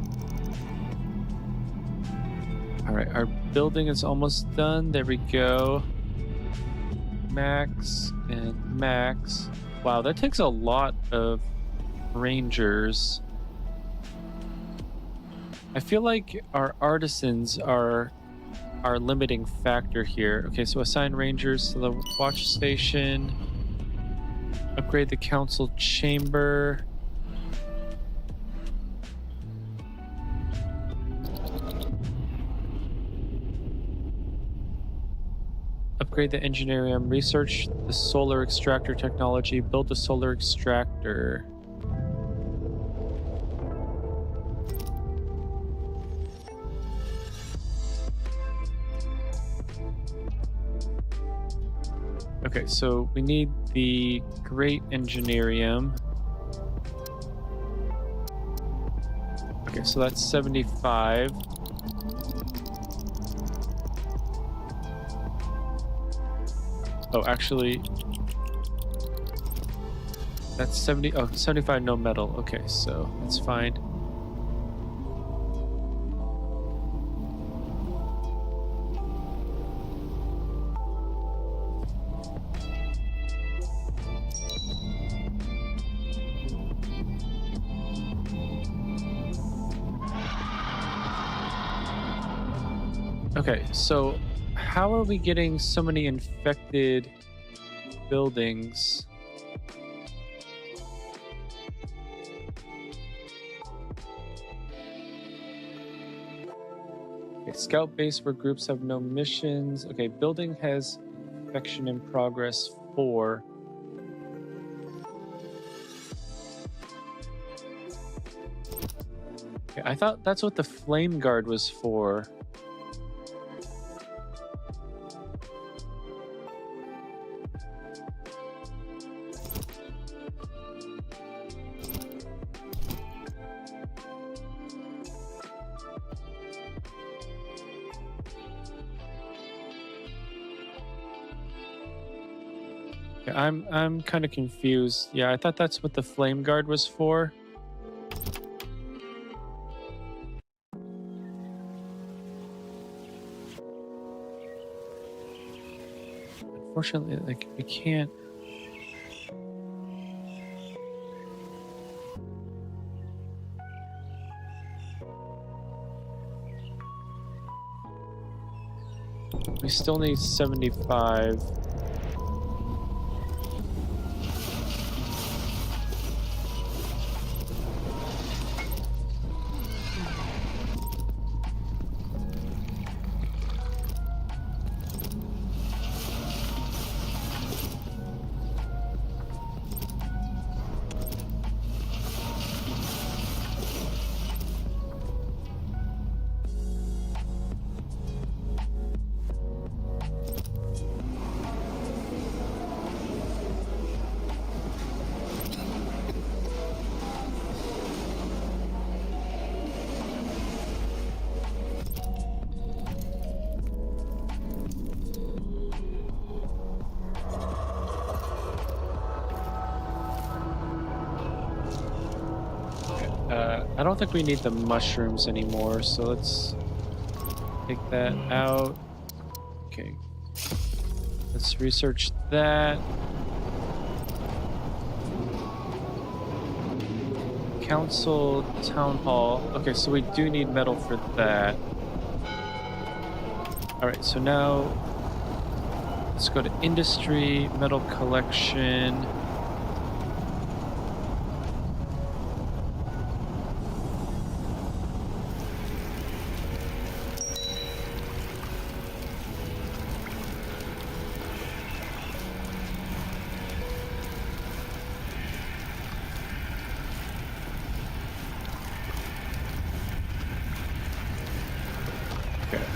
[SPEAKER 1] Alright, our building is almost done. There we go. Max and max. Wow, that takes a lot of rangers. I feel like our artisans are our limiting factor here. Okay, so assign rangers to the watch station. Upgrade the council chamber. Upgrade the engineering, research the solar extractor technology, build a solar extractor. Okay, so we need the great engineerium. Okay, so that's 75. Oh, actually, That's 70. Oh, 75 no metal. Okay, so that's fine. Okay, so how are we getting so many infected buildings? Okay, scout base where groups have no missions. Okay, building has infection in progress 4. Okay, I thought that's what the flame guard was for. I'm kind of confused. Yeah, I thought that's what the flame guard was for. Unfortunately, like, we can't. We still need 75. I don't think we need the mushrooms anymore, so let's take that out. Okay. Let's research that. Council, town hall. Okay, so we do need metal for that. Alright, so now let's go to industry, metal collection.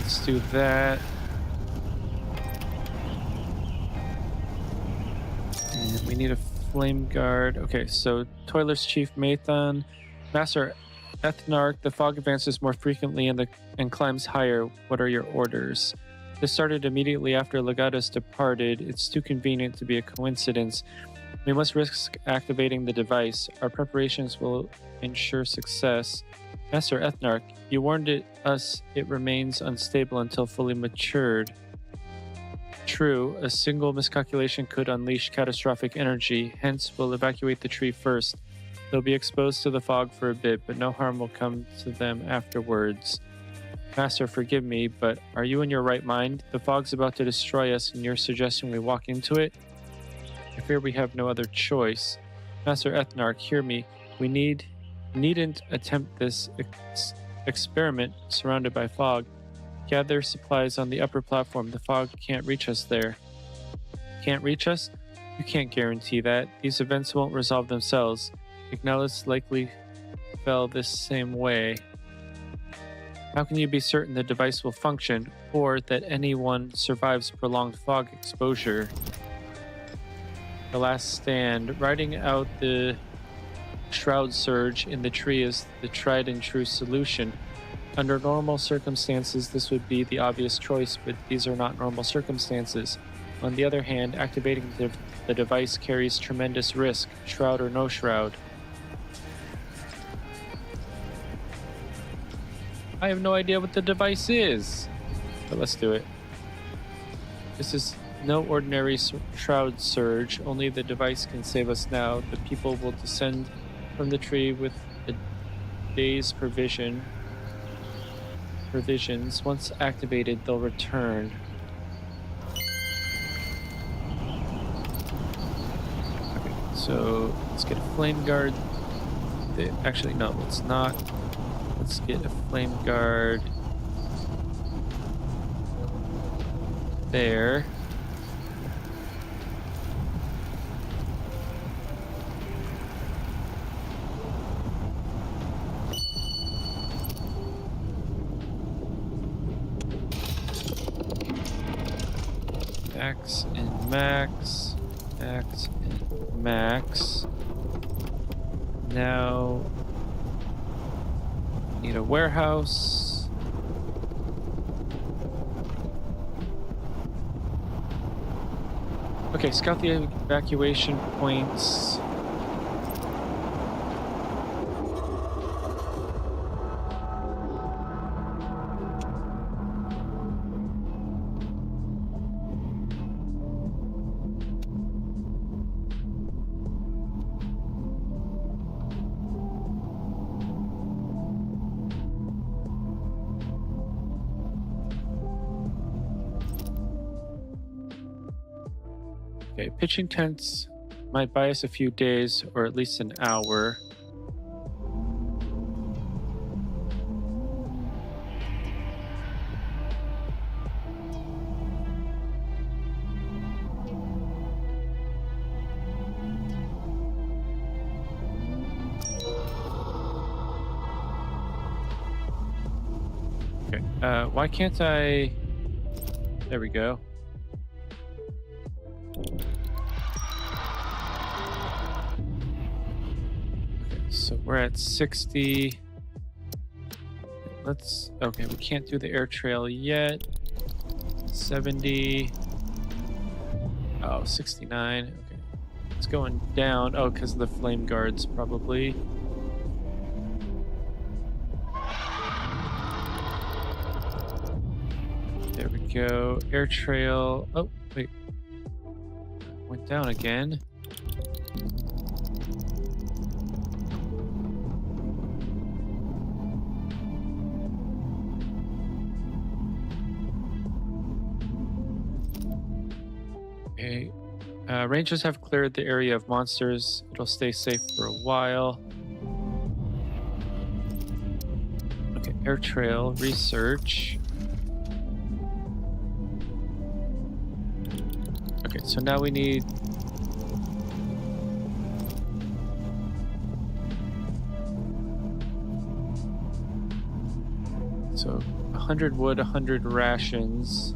[SPEAKER 1] Let's do that. And we need a flame guard. Okay, so Toiler's Chief Mathan, Master Ethnarch, the fog advances more frequently and climbs higher. What are your orders? This started immediately after Legatus departed. It's too convenient to be a coincidence. We must risk activating the device. Our preparations will ensure success. Master Ethnarch, you warned us it remains unstable until fully matured. True, a single miscalculation could unleash catastrophic energy, hence we'll evacuate the tree first. They'll be exposed to the fog for a bit, but no harm will come to them afterwards. Master, forgive me, but are you in your right mind? The fog's about to destroy us and you're suggesting we walk into it? I fear we have no other choice. Master Ethnarch, hear me. We needn't attempt this experiment surrounded by fog. Gather supplies on the upper platform. The fog can't reach us there. Can't reach us? You can't guarantee that. These events won't resolve themselves. Ignalis likely fell this same way. How can you be certain the device will function, or that anyone survives prolonged fog exposure? The last stand. Riding out the shroud surge in the tree is the tried and true solution. Under normal circumstances, this would be the obvious choice, but these are not normal circumstances. On the other hand, activating the device carries tremendous risk, shroud or no shroud. I have no idea what the device is, but let's do it. This is no ordinary shroud surge. Only the device can save us now. The people will descend from the tree with a day's provisions. Once activated, they'll return. Okay, so let's get a flame guard. Actually, no, let's not. Let's get a flame guard there. Max and max, max and max. Now need a warehouse. Okay, scout the evacuation points. Okay, pitching tents might buy us a few days or at least an hour. Okay, why can't I... There we go. So we're at 60. Okay, we can't do the air trail yet. 70. Oh, 69. Okay. It's going down. Oh, because of the flame guards, probably. There we go. Air trail. Oh, wait. Went down again. Okay. Rangers have cleared the area of monsters. It'll stay safe for a while. Okay, air trail, research. Okay, so now we need... So 100 wood, 100 rations.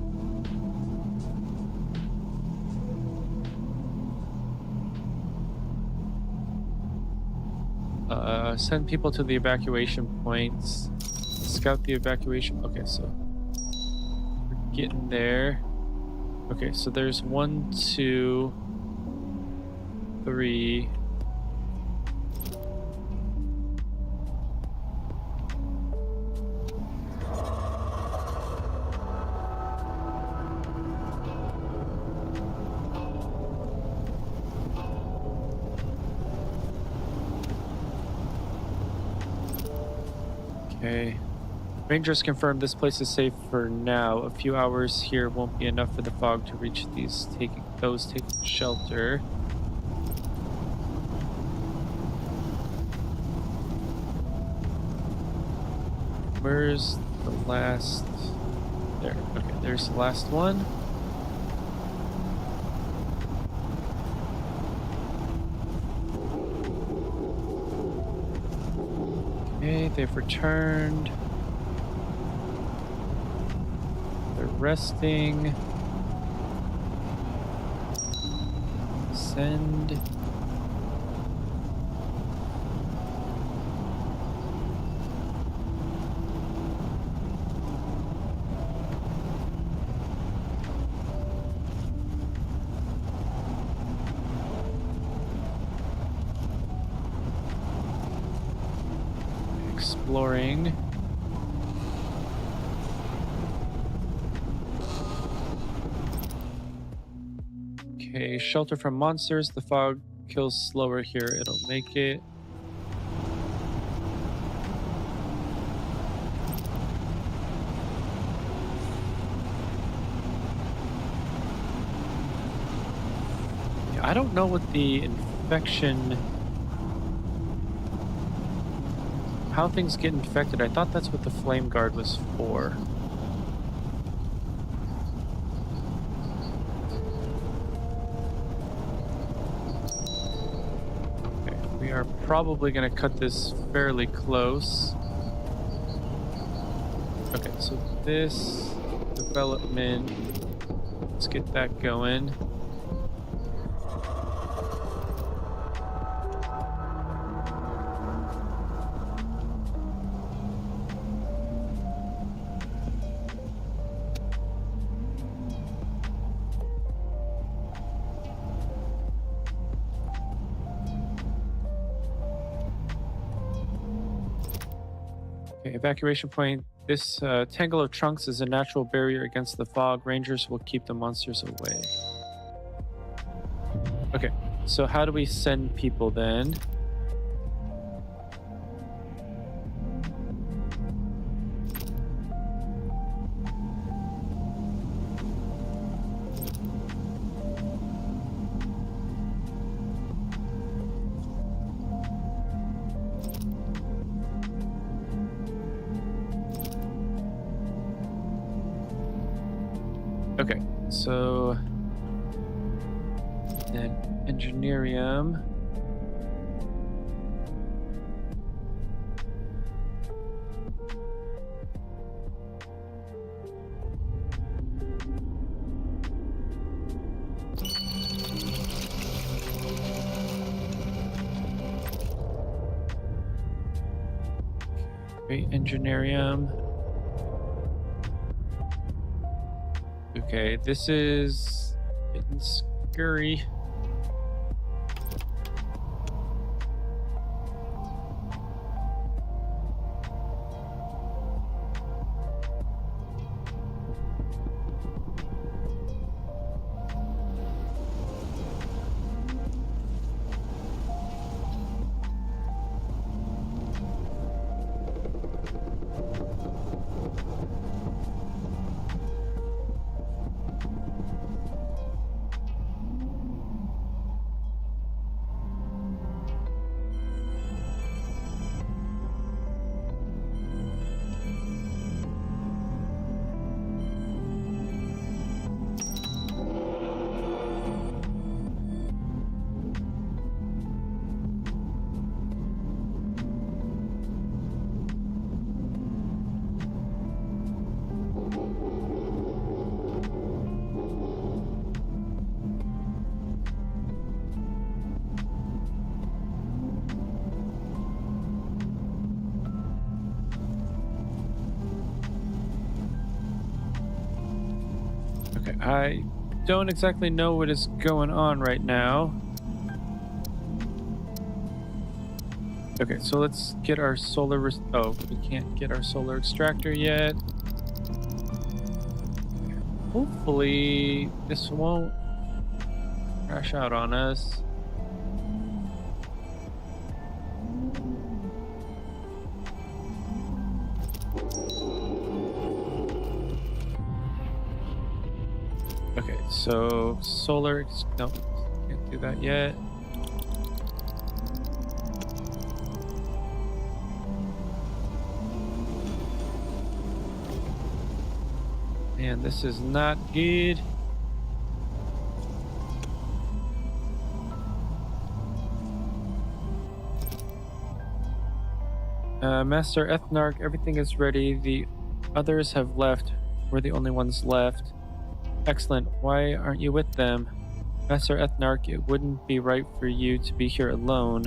[SPEAKER 1] Send people to the evacuation points. Scout the evacuation. Okay, so we're getting there. Okay, so there's 1, 2, 3. Okay. Rangers confirm this place is safe for now. A few hours here won't be enough for the fog to reach those taking shelter. Where's the last? There. Okay, there's the last one. Okay, they've returned. They're resting. Send. exploring. Okay, shelter from monsters. The fog kills slower here. It'll make it. Yeah, I don't know what the infection... how things get infected. I thought that's what the flame guard was for. We are probably going to cut this fairly close. Okay, so this development, let's get that going. Evacuation point. This tangle of trunks is a natural barrier against the fog. Rangers will keep the monsters away. Okay, so how do we send people then? Okay, so then Engineerium. Okay, Engineerium. Okay, this is getting scurry. Okay, I don't exactly know what is going on right now. Okay, so let's get our solar... oh, we can't get our solar extractor yet. Hopefully, this won't crash out on us. Okay, so solar... no, can't do that yet. And this is not good. Master Ethnarch, everything is ready. The others have left. We're the only ones left. Excellent. Why aren't you with them? Master Ethnarch, it wouldn't be right for you to be here alone.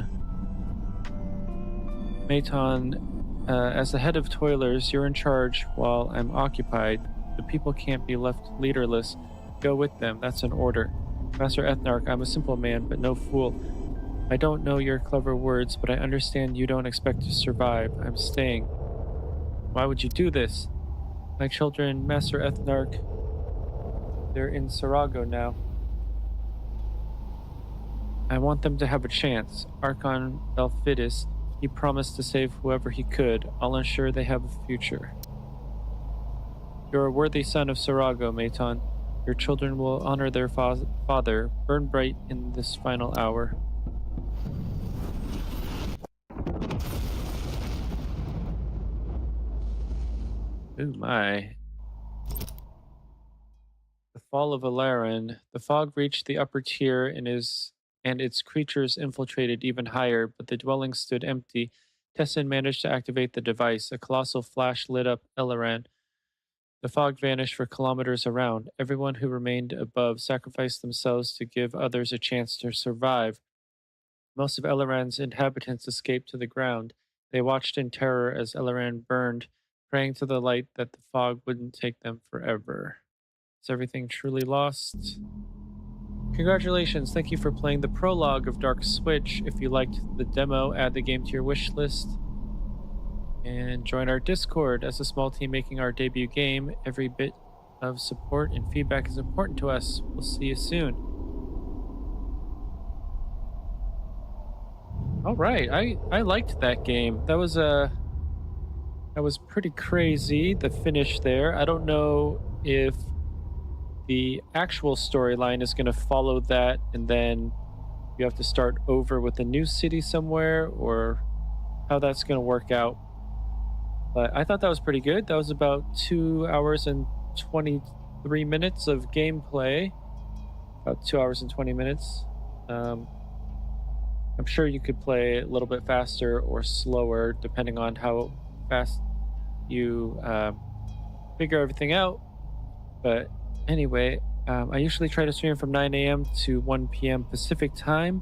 [SPEAKER 1] Maton, as the head of Toilers, you're in charge while I'm occupied. The people can't be left leaderless. Go with them. That's an order. Master Ethnarch, I'm a simple man, but no fool. I don't know your clever words, but I understand you don't expect to survive. I'm staying. Why would you do this? My children, Master Ethnarch, they're in Sarago now. I want them to have a chance. Archon Belfidus, he promised to save whoever he could. I'll ensure they have a future. You're a worthy son of Sarago, Maton. Your children will honor their father. Burn bright in this final hour. Ooh, my. The fall of Alaran. The fog reached the upper tier and its creatures infiltrated even higher, but the dwelling stood empty. Tessin managed to activate the device. A colossal flash lit up Alaran. The fog vanished for kilometers around. Everyone who remained above sacrificed themselves to give others a chance to survive. Most of Elaran's inhabitants escaped to the ground. They watched in terror as Elaran burned, praying to the light that the fog wouldn't take them forever. Is everything truly lost? Congratulations, thank you for playing the prologue of DarkSwitch. If you liked the demo, add the game to your wish list. And join our Discord. As a small team making our debut game, every bit of support and feedback is important to us. We'll see you soon. All right, I liked that game. That was pretty crazy, the finish there. I don't know if the actual storyline is going to follow that and then you have to start over with a new city somewhere, or how that's going to work out. But I thought that was pretty good. That was about 2 hours and 23 minutes of gameplay. About 2 hours and 20 minutes. I'm sure you could play a little bit faster or slower, depending on how fast you figure everything out. But anyway, I usually try to stream from 9 a.m. to 1 p.m. Pacific time.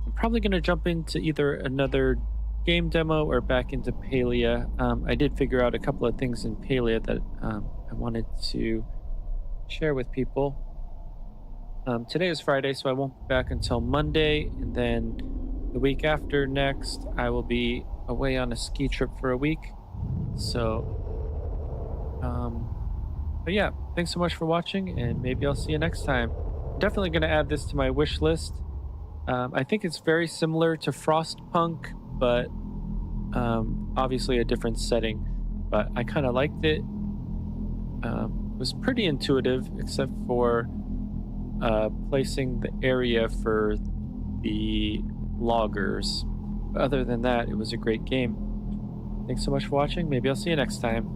[SPEAKER 1] I'm probably going to jump into either another game demo or back into Palia. I did figure out a couple of things in Palia that I wanted to share with people. Today is Friday, so I won't be back until Monday, and then the week after next, I will be away on a ski trip for a week. So, but yeah, thanks so much for watching, and maybe I'll see you next time. I'm definitely going to add this to my wish list. I think it's very similar to Frostpunk, but obviously a different setting. But I kind of liked it. It was pretty intuitive, except for placing the area for the loggers. But other than that, it was a great game. Thanks so much for watching. Maybe I'll see you next time.